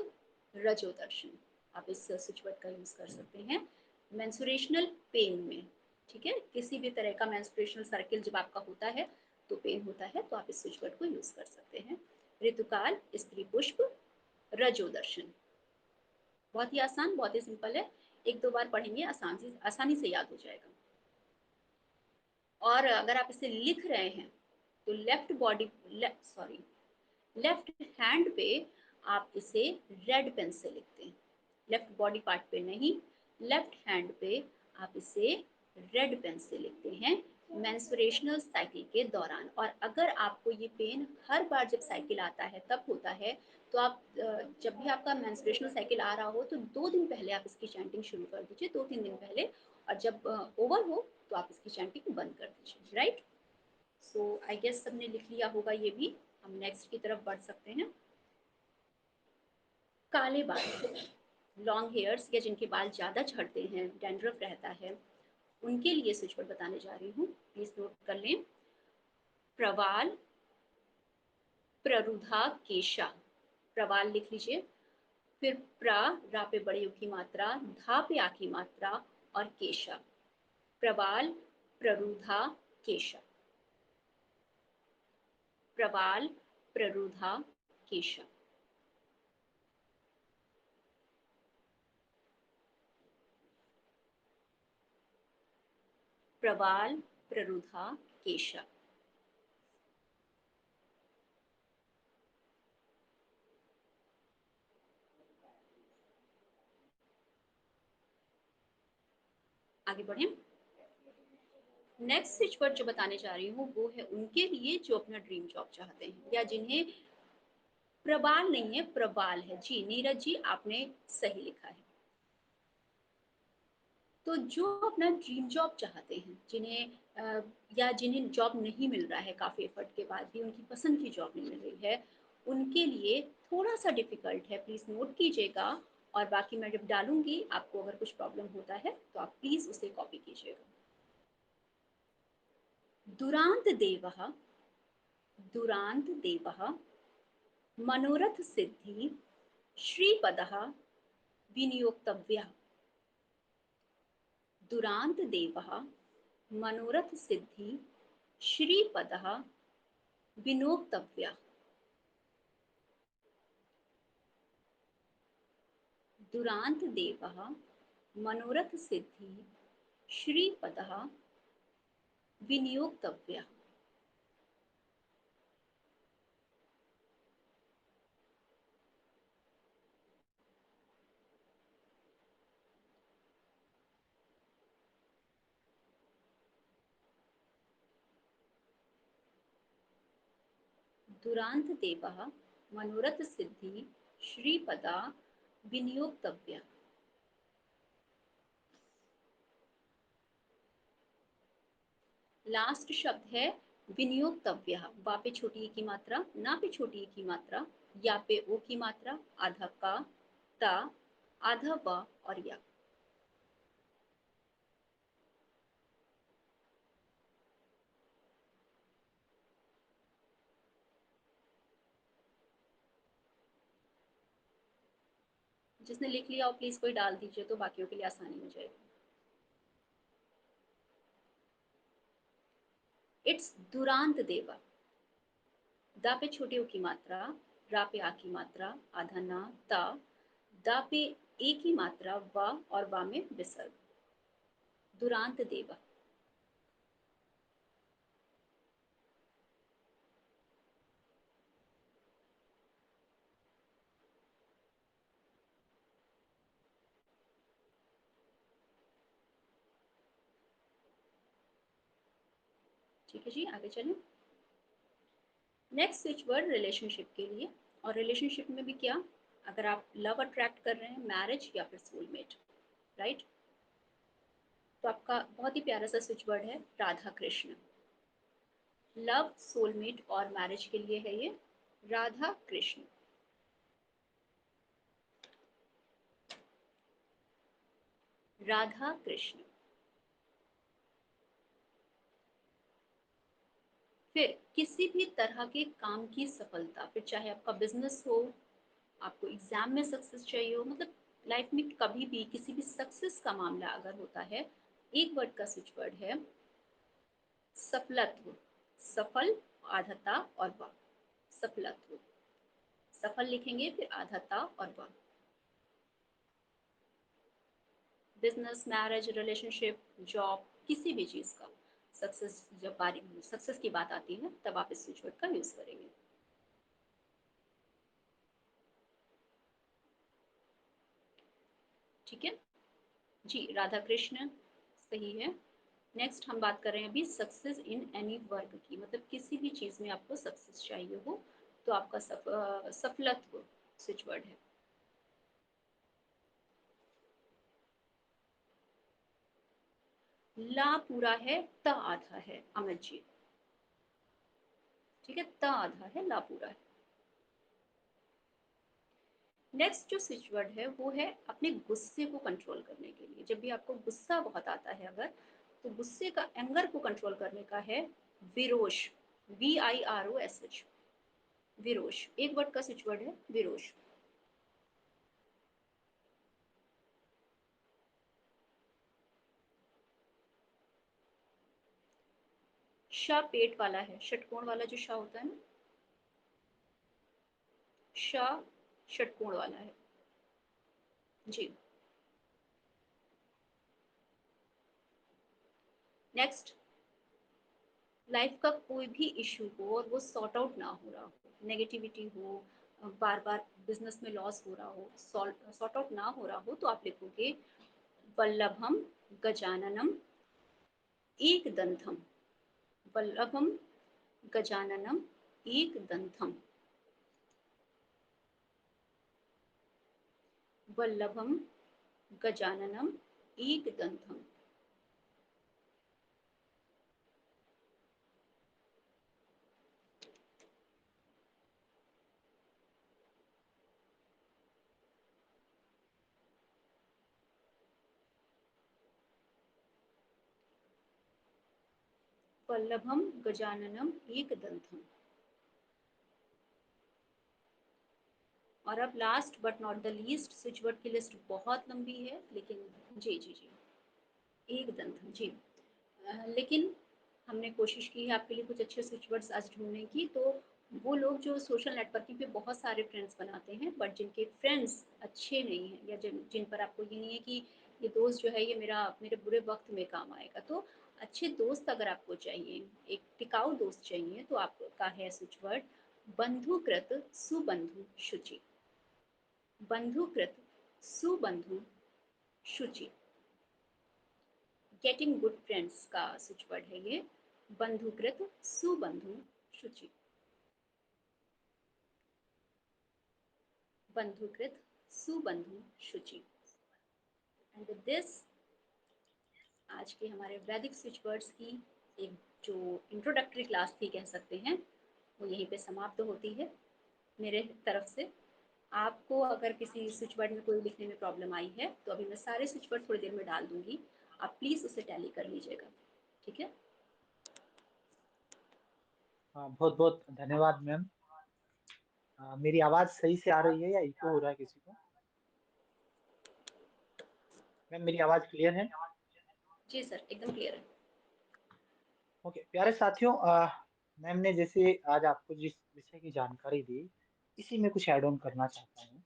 रजोदर्शन। आप इस स्विच वर्ड का यूज कर सकते हैं मेंस्ट्रुएशनल पेन में, ठीक है। किसी भी तरह का मेंस्ट्रुएशनल सर्किल जब आपका होता है तो पेन होता है, तो आप इस स्विच वर्ड को यूज कर सकते हैं। ऋतुकाल, स्त्री पुष्प, रजोदर्शन। बहुत ही आसान, बहुत ही सिंपल है। 1-2 बार पढ़ेंगे आसानी से याद हो जाएगा। और अगर आप इसे लिख रहे हैं तो लेफ्ट हैंड पे आप इसे रेड पेन से लिखते हैं, लेफ्ट बॉडी पार्ट पे नहीं, लेफ्ट हैंड पे आप इसे रेड पेन से लिखते हैं मेंस्ट्रुएशनल साइकिल के दौरान। और अगर आपको ये पेन हर बार जब साइकिल आता है तब होता है तो आप जब भी आपका मेंस्ट्रुएशनल साइकिल आ रहा हो तो 2 दिन पहले आप इसकी चैंटिंग शुरू कर दीजिए, 2-3 दिन पहले, और जब ओवर हो तो आप इसकी चैंटिंग बंद कर दीजिए, राइट? सो आई गेस सबने लिख लिया होगा ये भी। हम नेक्स्ट की तरफ बढ़ सकते हैं। काले बाल, लॉन्ग हेयर्स या जिनके बाल ज़्यादा झड़ते हैं, डैंड्रफ रहता है, उनके लिए स्विच वर्ड बताने जा रही हूँ, प्लीज़ नोट कर लें। प्रवाल, प्ररुधा, केशा। प्रवाल लिख लीजिए, फिर रा पे बड़ी ऊ की मात्रा, धा पे आ की मात्रा, और केशा। प्रवाल, प्ररुधा, केशा। प्रवाल, प्ररुधा, केशा। प्रवाल, प्ररुधा, केशा। आगे बढ़ें। नेक्स्ट स्विच वर्ड जो बताने जा रही हूँ वो है उनके लिए जो अपना ड्रीम जॉब चाहते हैं या जिन्हें प्रबाल नहीं है, प्रबाल है। जी नीरज जी, आपने सही लिखा है। तो जो अपना ड्रीम जॉब चाहते हैं, या जिन्हें जॉब नहीं मिल रहा है, काफ़ी एफर्ट के बाद भी उनकी पसंद की जॉब नहीं मिल रही है, उनके लिए थोड़ा सा डिफ़िकल्ट है, प्लीज़ नोट कीजिएगा। और बाकी मैं जब डालूंगी, आपको अगर कुछ प्रॉब्लम होता है तो आप प्लीज़ उसे कॉपी कीजिएगा। दुरांत देवः, दुरांत देवः, मनोरथ सिद्धि, श्रीपदः, विनियोक्तव्यः। दुरांत देवः, मनोरथ सिद्धि, श्रीपदः, विनोक्तव्यः। दुरांत देवः, मनोरथ सिद्धि, श्रीपदः, विनियोक्तव्यः। दुरांत देवः, मनोरथ सिद्धि, श्रीपदा, विनियोक्तव्यः। लास्ट शब्द है विनियोक्तव्यः। वा पे छोटी ई की मात्रा, ना पे छोटी ई की मात्रा, या पे ओ की मात्रा, आधा का, ता, आधा व और या। जिसने लिख लिया हो प्लीज कोई डाल दीजिए तो बाकियों के लिए आसानी हो जाएगी। इट्स दुरांत देवा। दा पे छोटी ओ की मात्रा, रा पे आ की मात्रा, आधा ना, ता, दा पे ए की मात्रा, वा और वा में विसर्ग। दुरांत देवा। ठीक है जी, आगे चलें। नेक्स्ट स्विच वर्ड रिलेशनशिप के लिए। और रिलेशनशिप में भी क्या, अगर आप लव अट्रैक्ट कर रहे हैं, मैरिज या फिर सोलमेट, राइट? तो आपका बहुत ही प्यारा सा स्विच वर्ड है राधा कृष्ण। लव, सोलमेट और मैरिज के लिए है ये राधा कृष्ण। राधा कृष्ण। फिर किसी भी तरह के काम की सफलता, फिर चाहे आपका बिजनेस हो, आपको एग्जाम में सक्सेस चाहिए हो, मतलब लाइफ में कभी भी किसी भी सक्सेस का मामला अगर होता है, एक वर्ड का स्विच वर्ड है सफलत्व। सफल, आधाता और वा। सफलत्व। सफल लिखेंगे, फिर आधाता और वा। बिजनेस, मैरिज, रिलेशनशिप, जॉब, किसी भी चीज़ का सक्सेस, जब बारी सक्सेस की बात आती है तब आप इस स्विच वर्ड का यूज़ करेंगे। ठीक है जी, राधा कृष्ण सही है। नेक्स्ट हम बात कर रहे हैं अभी सक्सेस इन एनी वर्क की, मतलब किसी भी चीज़ में आपको सक्सेस चाहिए हो तो आपका सफलत्व, स्विच वर्ड है। ला पूरा है, त आधा है, अमित जी। ठीक है, त आधा है, ला पूरा है। नेक्स्ट जो स्विच वर्ड है वो है अपने गुस्से को कंट्रोल करने के लिए। जब भी आपको गुस्सा बहुत आता है अगर, तो गुस्से का, एंगर को कंट्रोल करने का है विरोश, VIROSH, विरोश। एक वर्ड का स्विच वर्ड है विरोश। श पेट वाला है, षटकोण वाला जो श होता है ना, श षटकोण वाला है जी। नेक्स्ट, लाइफ का कोई भी इशू हो और वो सॉर्ट आउट ना हो रहा हो, नेगेटिविटी हो, बार बार बिजनेस में लॉस हो रहा हो, सॉर्ट आउट ना हो रहा हो, तो आप लिखोगे वल्लभम गजाननम एकदंथम। वल्लभम गजाननम एकदंथम। वल्लभम गजाननम एकदंथम। वल्लभम गजाननम एकदंथम। और अब last but not the least, switch word की लिस्ट बहुत लंबी है, लेकिन जी जी जी, एकदंथम जी। लेकिन हमने कोशिश की है आपके लिए कुछ अच्छे स्विच वर्ड्स आज ढूंढने की। तो वो लोग जो सोशल नेटवर्किंग पे बहुत सारे फ्रेंड्स बनाते हैं, बट जिनके फ्रेंड्स अच्छे नहीं हैं, या जिन पर आपको ये नहीं है कि ये दोस्त जो है ये मेरे बुरे वक्त में काम आएगा, तो अच्छे दोस्त अगर आपको चाहिए, एक टिकाऊ दोस्त चाहिए, तो आपका है स्विच वर्ड बंधुकृत सुबंधु शुचि। बंधुकृत सुबंधु शुचि। गेटिंग गुड फ्रेंड्स का स्विच वर्ड है ये, बंधुकृत सुबंधु शुचि। बंधुकृत सुबंधु शुचि। एंड विद दिस, आज के हमारे वैदिक स्विच वर्ड्स की एक जो इंट्रोडक्टरी क्लास थी कह सकते हैं, वो यहीं पे समाप्त होती है मेरे तरफ से। आपको अगर किसी स्विच वर्ड में कोई लिखने में प्रॉब्लम आई है, तो अभी मैं सारे स्विच वर्ड थोड़ी देर में डाल दूंगी, आप प्लीज़ उसे टैली कर लीजिएगा। ठीक है, बहुत बहुत धन्यवाद मैम। मेरी आवाज सही से आ रही है या इको हो रहा है किसी को? मैम मेरी आवाज क्लियर है? जी सर, एकदम क्लियर है। ओके प्यारे साथियों, मैम ने जैसे आज आपको जिस विषय की जानकारी दी, इसी में कुछ ऐड ऑन करना चाहता हूँ।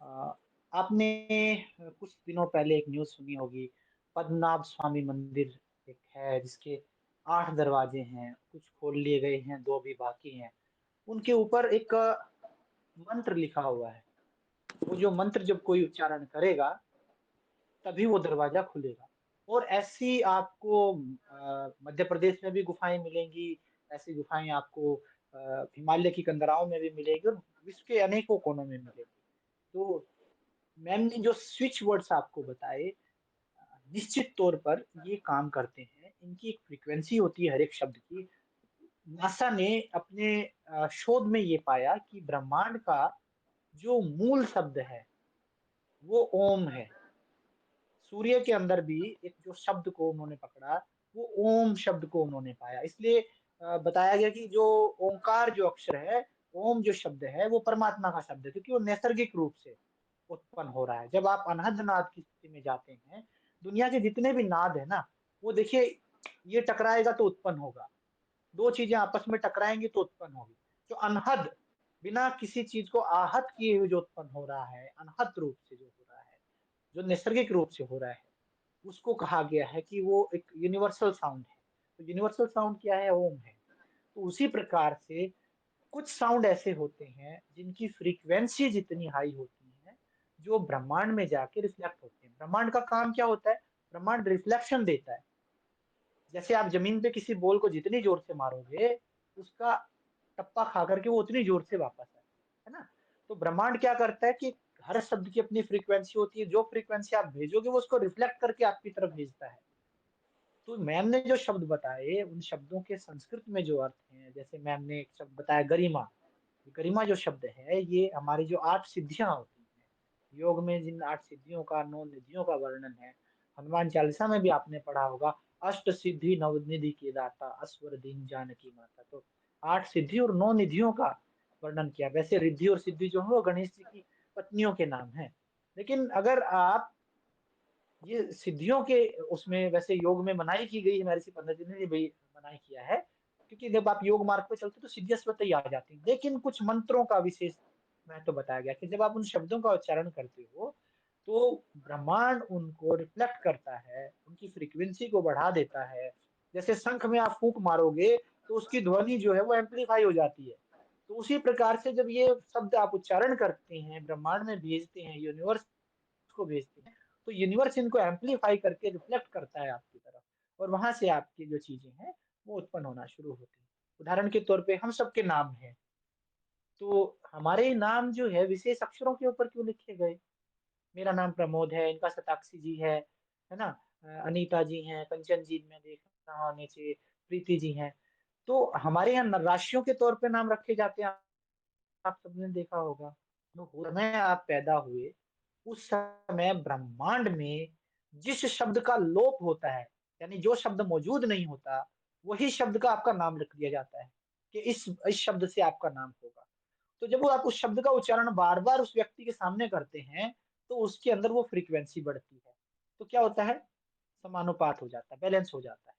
अ, आपने कुछ दिनों पहले एक न्यूज़ सुनी होगी, पद्मनाभ स्वामी मंदिर एक है जिसके 8 दरवाजे हैं, कुछ खोल लिए गए हैं, 2 अभी बाकी हैं। उनके ऊपर एक मंत्र लिखा हुआ है। वो जो मंत्र जब कोई उच्चारण करेगा, तभी वो दरवाजा खुलेगा। और ऐसी आपको मध्य प्रदेश में भी गुफाएं मिलेंगी, ऐसी गुफाएं आपको हिमालय की कंदराओं में भी मिलेगी और विश्व के अनेकों कोनों में मिलेगी। तो मैम ने जो स्विच वर्ड्स आपको बताए, निश्चित तौर पर ये काम करते हैं। इनकी एक फ्रीक्वेंसी होती है हर एक शब्द की। नासा ने अपने शोध में ये पाया कि ब्रह्मांड का जो मूल शब्द है वो ओम है। सूर्य के अंदर भी एक जो शब्द को उन्होंने पकड़ा, वो ओम शब्द को उन्होंने पाया। इसलिए बताया गया कि जो ओंकार जो अक्षर है, ओम जो शब्द है, वो परमात्मा का शब्द है, क्योंकि वो नैसर्गिक रूप से उत्पन्न हो रहा है। जब आप अनहद नाद की स्थिति में जाते हैं, दुनिया के जितने भी नाद है ना, वो देखिए ये टकराएगा तो उत्पन्न होगा, 2 चीजें आपस में टकराएंगी तो उत्पन्न होगी। जो अनहद, बिना किसी चीज को आहत किए हुए जो उत्पन्न हो रहा है, अनहद रूप से जो हो रहा है, जो नैसर्गिक रूप से हो रहा है, उसको कहा गया है कि वो एक यूनिवर्सल साउंड है। तो यूनिवर्सल साउंड क्या है? ओम है। तो उसी प्रकार से कुछ साउंड ऐसे होते हैं जिनकी फ्रीक्वेंसी जितनी हाई होती है, जो ब्रह्मांड में जाके रिफ्लेक्ट होते हैं। ब्रह्मांड का काम क्या होता है? ब्रह्मांड रिफ्लेक्शन देता है। जैसे आप जमीन पे किसी बॉल को जितनी जोर से मारोगे, उसका टप्पा खा करके वो उतनी जोर से वापस आए, है ना? तो ब्रह्मांड क्या करता है कि हर शब्द की अपनी फ्रीक्वेंसी होती है, जो फ्रीक्वेंसी आप भेजोगे वो उसको रिफ्लेक्ट करके आपकी तरफ भेजता है। तो मैम ने जो शब्द बताए, उन शब्दों के संस्कृत में जो अर्थ हैं, जैसे मैम ने एक शब्द बताया गरिमा। गरिमा जो शब्द है, ये हमारी जो 8 सिद्धियाँ होती हैं, योग में जिन 8 सिद्धियों का, 9 निधियों का वर्णन है, हनुमान चालीसा में भी आपने पढ़ा होगा, अष्ट सिद्धि नवनिधि के दाता, असवर दीन जानकी माता। तो 8 सिद्धि और 9 निधियों का वर्णन किया। वैसे रिद्धि और सिद्धि जो है वो गणेश जी की पत्नियों के नाम हैं। लेकिन अगर आप ये सिद्धियों के उसमें वैसे योग में मनाही की गई है, महर्षि पतंजलि ने भी मनाही किया है, क्योंकि जब आप योग मार्ग पे चलते हो तो सिद्धियां स्वतः ही आ जाती हैं। लेकिन कुछ मंत्रों का विशेष महत्व बताया गया कि जब आप उन शब्दों का उच्चारण करते हो, तो ब्रह्मांड उनको रिफ्लेक्ट करता है, उनकी फ्रीक्वेंसी को बढ़ा देता है। जैसे शंख में आप फूंक मारोगे, तो उसकी ध्वनि जो है वो एम्पलीफाई हो जाती है। तो उसी प्रकार से जब ये शब्द आप उच्चारण करते हैं, ब्रह्मांड में भेजते हैं, यूनिवर्स को भेजते हैं, तो यूनिवर्स इनको एम्पलीफाई करके रिफ्लेक्ट करता है आपकी तरफ, और वहां से आपकी जो चीजें हैं वो उत्पन्न होना शुरू होती हैं। उदाहरण के तौर पे हम सबके नाम हैं, तो हमारे नाम जो है विशेष अक्षरों के ऊपर क्यों लिखे गए? मेरा नाम प्रमोद है, इनका शताक्षी जी है ना? अनीता जी हैं, कंचन जी मैं देख रहा हूँ नीचे, प्रीति जी हैं। तो हमारे यहाँ राशियों के तौर पे नाम रखे जाते हैं, आप सबने देखा होगा। तो उस समय आप पैदा हुए, उस समय ब्रह्मांड में जिस शब्द का लोप होता है, यानी जो शब्द मौजूद नहीं होता, वही शब्द का आपका नाम लिख दिया जाता है कि इस शब्द से आपका नाम होगा। तो जब वो आप उस शब्द का उच्चारण बार-बार उस व्यक्ति के सामने करते हैं, तो उसके अंदर वो फ्रीक्वेंसी बढ़ती है। तो क्या होता है? समानुपात हो जाता है, बैलेंस हो जाता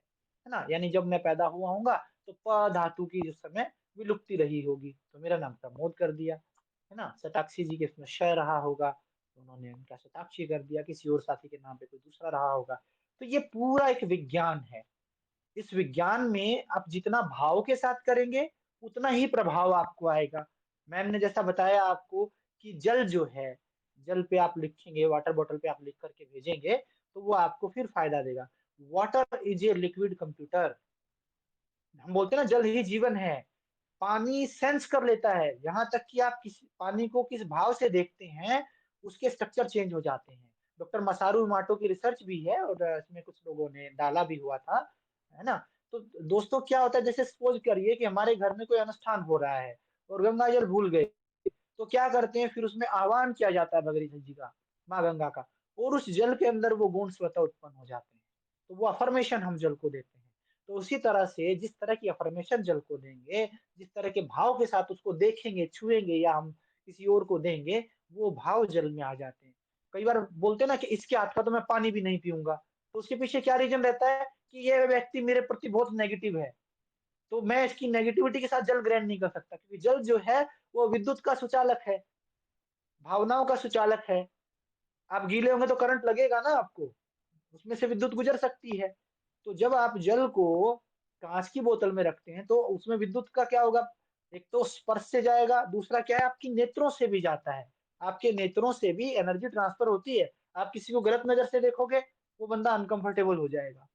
है ना? यानी जब मैं पैदा हुआ हूँगा, तो प धातु की उस समय विलुप्ति रही होगी, तो मेरा नाम प्रमोद कर दिया, है ना? शताक्षी जी के इसमें श रहा होगा, तो उन्होंने उनका शताक्षी कर दिया, किसी और साथी के नाम पे कोई दूसरा रहा होगा। तो ये पूरा एक विज्ञान है। इस विज्ञान में आप जितना भाव के साथ करेंगे, उतना ही प्रभाव आपको आएगा। मैम ने जैसा बताया आपको कि जल जो है, जल पे आप लिखेंगे, वाटर बॉटल पे आप लिख कर के भेजेंगे, तो वो आपको फिर फ़ायदा देगा। Water is a liquid computer. हम बोलते हैं ना जल ही जीवन है। पानी सेंस कर लेता है, यहाँ तक कि आप किस पानी को किस भाव से देखते हैं, उसके स्ट्रक्चर चेंज हो जाते हैं। डॉक्टर मसारू इमोटो की रिसर्च भी है और इसमें कुछ लोगों ने डाला भी हुआ था, है ना? तो दोस्तों क्या होता है, जैसे सपोज़ करिए कि हमारे घर में कोई अनुष्ठान हो रहा है और गंगा जल भूल गए, तो क्या करते हैं फिर उसमें आह्वान किया जाता है भगीरथ जी का, माँ गंगा का, और उस जल के अंदर वो गुण स्वतः उत्पन्न हो जाते हैं। तो वो अफ़र्मेशन हम जल को देते हैं। तो उसी तरह से जिस तरह की अफ़र्मेशन जल को देंगे, जिस तरह के भाव के साथ उसको देखेंगे, छुएँगे या हम किसी और को देंगे, वो भाव जल में आ जाते हैं। कई बार बोलते हैं ना कि इसके हाथ का तो मैं पानी भी नहीं पीऊँगा, तो उसके पीछे क्या रीज़न रहता है कि ये व्यक्ति मेरे प्रति बहुत नेगेटिव है। तो मैं इसकी नेगेटिविटी के साथ जल ग्रहण नहीं कर सकता, क्योंकि जल जो है वो विद्युत का सुचालक है, भावनाओं का सुचालक है। आप गीले होंगे तो करंट लगेगा ना आपको, उसमें से विद्युत गुजर सकती है। तो जब आप जल को काँच की बोतल में रखते हैं, तो उसमें विद्युत का क्या होगा? एक तो स्पर्श से जाएगा, दूसरा क्या है आपकी नेत्रों से भी जाता है। आपके नेत्रों से भी एनर्जी ट्रांसफर होती है। आप किसी को गलत नज़र से देखोगे, वो बंदा अनकम्फर्टेबल हो जाएगा,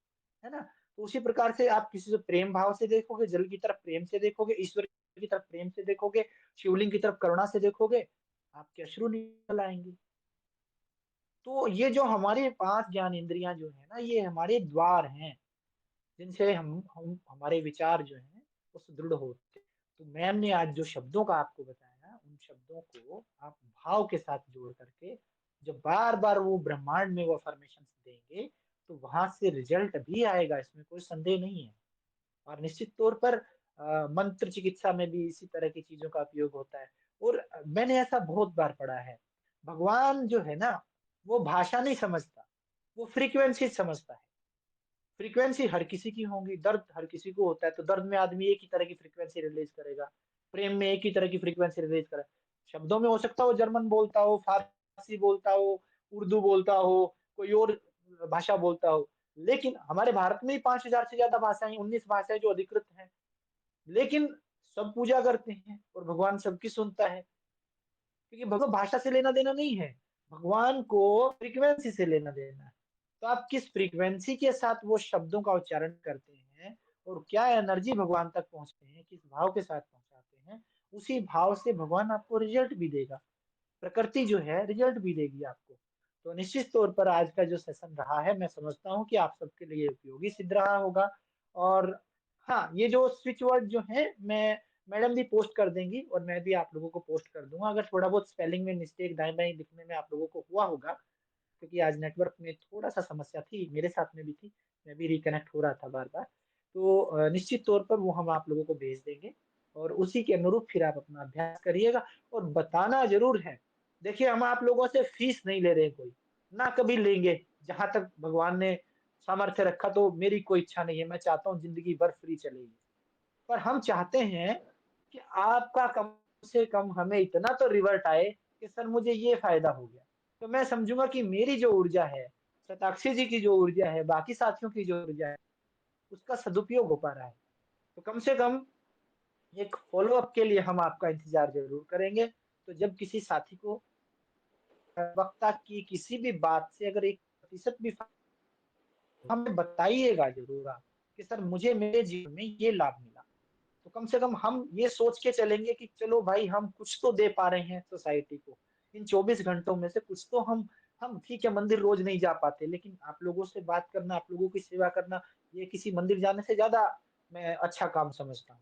है ना? तो उसी प्रकार से आप किसी से प्रेम भाव से देखोगे, जल की तरफ प्रेम से देखोगे, ईश्वर की तरफ प्रेम से देखोगे, शिवलिंग की तरफ करुणा से देखोगे, आपके अश्रु निकल आएँगे। तो ये जो हमारे 5 ज्ञानेंद्रियाँ जो है ना, ये हमारे द्वार हैं, जिनसे हम हमारे विचार जो हैं, वो सुदृढ़ होते हैं। तो मैम ने आज जो शब्दों का आपको बताया, उन शब्दों को आप भाव के साथ जोड़ करके जब बार-बार वो ब्रह्मांड में वो अफ़र्मेशंस देंगे, तो वहाँ से रिज़ल्ट भी आएगा, इसमें कोई संदेह नहीं है। और निश्चित तौर पर मंत्र चिकित्सा में भी इसी तरह की चीज़ों का उपयोग होता है। और मैंने ऐसा बहुत बार पढ़ा है, भगवान जो है ना, वो भाषा नहीं समझता, वो फ्रीक्वेंसी समझता है। फ्रीक्वेंसी हर किसी की होंगी, दर्द हर किसी को होता है, तो दर्द में आदमी एक ही तरह की फ्रीक्वेंसी रिलीज़ करेगा, प्रेम में एक ही तरह की फ्रीक्वेंसी रिलीज़ करेगा। शब्दों में हो सकता है वो जर्मन बोलता हो, फ़ारसी बोलता हो, उर्दू बोलता हो, कोई और भाषा बोलता हो, लेकिन हमारे भारत में ही 5000 से ज़्यादा भाषाएँ, 19 भाषाएँ जो अधिकृत हैं, लेकिन सब पूजा करते हैं और भगवान सबकी सुनता है, क्योंकि भगवान भाषा से लेना-देना नहीं है, भगवान को फ्रीक्वेंसी से लेना-देना है। तो आप किस फ्रीक्वेंसी के साथ वो शब्दों का उच्चारण करते हैं और क्या एनर्जी भगवान तक पहुँचते हैं, किस भाव के साथ पहुँचाते हैं, उसी भाव से भगवान आपको रिज़ल्ट भी देगा। प्रकृति जो है रिजल्ट भी देगी आपको। तो निश्चित तौर पर आज का जो सेशन रहा है, मैं समझता हूँ कि आप सबके लिए उपयोगी सिद्ध रहा होगा। और हाँ, ये जो स्विच वर्ड जो है, मैं मैडम भी पोस्ट कर देंगी और मैं भी आप लोगों को पोस्ट कर दूँगा। अगर थोड़ा बहुत स्पेलिंग में मिस्टेक दाएँ-बाएँ लिखने में आप लोगों को हुआ होगा, क्योंकि आज नेटवर्क में थोड़ा-सा समस्या थी, मेरे साथ में भी थी, मैं भी रिकनेक्ट हो रहा था बार-बार। तो निश्चित तौर पर वो हम आप लोगों को भेज देंगे और उसी के अनुरूप फिर आप अपना अभ्यास करिएगा और बताना ज़रूर है। देखिए, हम आप लोगों से फीस नहीं ले रहे कोई, ना कभी लेंगे। जहाँ तक भगवान ने सामर्थ्य रखा, तो मेरी कोई इच्छा नहीं है, मैं चाहता हूँ ज़िंदगी भर फ्री चले ये। पर हम चाहते हैं कि आपका कम से कम हमें इतना तो रिवर्ट आए कि सर मुझे ये फ़ायदा हो गया। तो मैं समझूँगा कि मेरी जो ऊर्जा है, शताक्षी जी की जो ऊर्जा है, बाकी साथियों की जो ऊर्जा है, उसका सदुपयोग हो पा रहा है। तो कम से कम एक फ़ॉलो अप के लिए हम आपका इंतज़ार ज़रूर करेंगे। तो जब किसी साथी को वक्ता की किसी भी बात से अगर 1% भी हमें बताइएगा ज़रूर आप कि सर मुझे मेरे जीवन में ये लाभ मिला। तो कम से कम हम ये सोच के चलेंगे कि चलो भाई, हम कुछ तो दे पा रहे हैं सोसाइटी को। इन 24 घंटों में से कुछ तो हम ठीक है, मंदिर रोज़ नहीं जा पाते, लेकिन आप लोगों से बात करना, आप लोगों की सेवा करना, ये किसी मंदिर जाने से ज़्यादा मैं अच्छा काम समझता हूँ।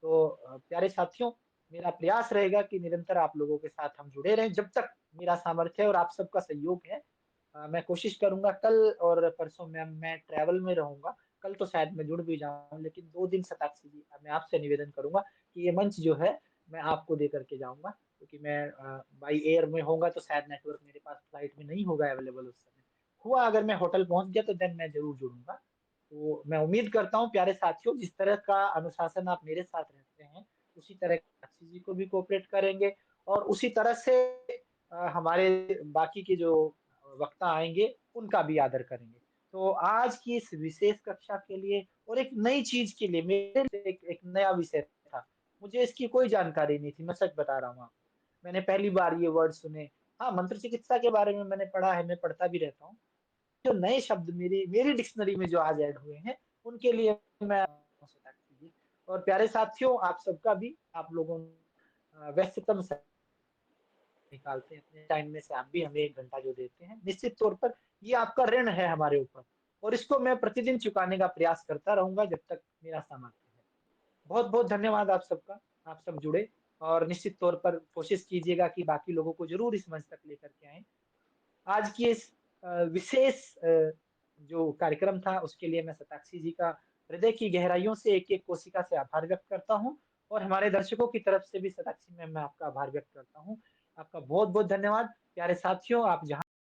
तो प्यारे साथियों, मेरा प्रयास रहेगा कि निरंतर आप लोगों के साथ हम जुड़े रहें, जब तक मेरा सामर्थ्य है और आप सबका सहयोग है। मैं कोशिश करूँगा, कल और परसों में मैं ट्रैवल में रहूँगा। कल तो शायद मैं जुड़ भी जाऊँ, लेकिन 2 दिन शताक्षी जी, मैं आपसे निवेदन करूँगा कि ये मंच जो है, मैं आपको दे कर के जाऊँगा, क्योंकि मैं बाय एयर में होऊँगा तो शायद नेटवर्क मेरे पास फ्लाइट में नहीं होगा अवेलेबल उस समय। हुआ अगर मैं होटल पहुँच गया तो देन मैं ज़रूर जुड़ूँगा। तो मैं उम्मीद करता हूँ प्यारे साथियों, जिस तरह का अनुशासन आप मेरे साथ रहते हैं, उसी तरह साक्षी जी को भी कोऑपरेट करेंगे और उसी तरह से हमारे बाकी के जो वक्ता आएँगे, उनका भी आदर करेंगे। तो आज की इस विशेष कक्षा के लिए और एक नई चीज़ के लिए मेरे लिए एक नया विषय था। मुझे इसकी कोई जानकारी नहीं थी, मैं सच बता रहा हूँ आपको। मैंने पहली बार ये वर्ड सुने। हाँ, मंत्र चिकित्सा के बारे में मैंने पढ़ा है, मैं पढ़ता भी रहता हूँ। जो नए शब्द मेरी मेरी डिक्शनरी में जो आज ऐड हुए हैं, उनके लिए मैं साक्षी जी और प्यारे साथियों, आप सबका भी, आप लोगों व्यस्ततम निकालते हैं अपने टाइम में से, आप भी हमें 1 घंटा जो देते हैं, निश्चित तौर पर ये आपका ऋण है हमारे ऊपर और इसको मैं प्रतिदिन चुकाने का प्रयास करता रहूँगा जब तक मेरा सामर्थ्य है। बहुत-बहुत धन्यवाद आप सबका, आप सब जुड़े और निश्चित तौर पर कोशिश कीजिएगा कि बाकी लोगों को ज़रूर इस मंच तक लेकर के आएँ। आज की इस विशेष जो कार्यक्रम था, उसके लिए मैं शताक्षी जी का हृदय की गहराइयों से एक-एक कोशिका से आभार व्यक्त करता हूँ और हमारे दर्शकों की तरफ से भी शताक्षी मैम, मैं आपका आभार व्यक्त करता हूँ। आपका बहुत-बहुत धन्यवाद। प्यारे साथियों, आप जहाँ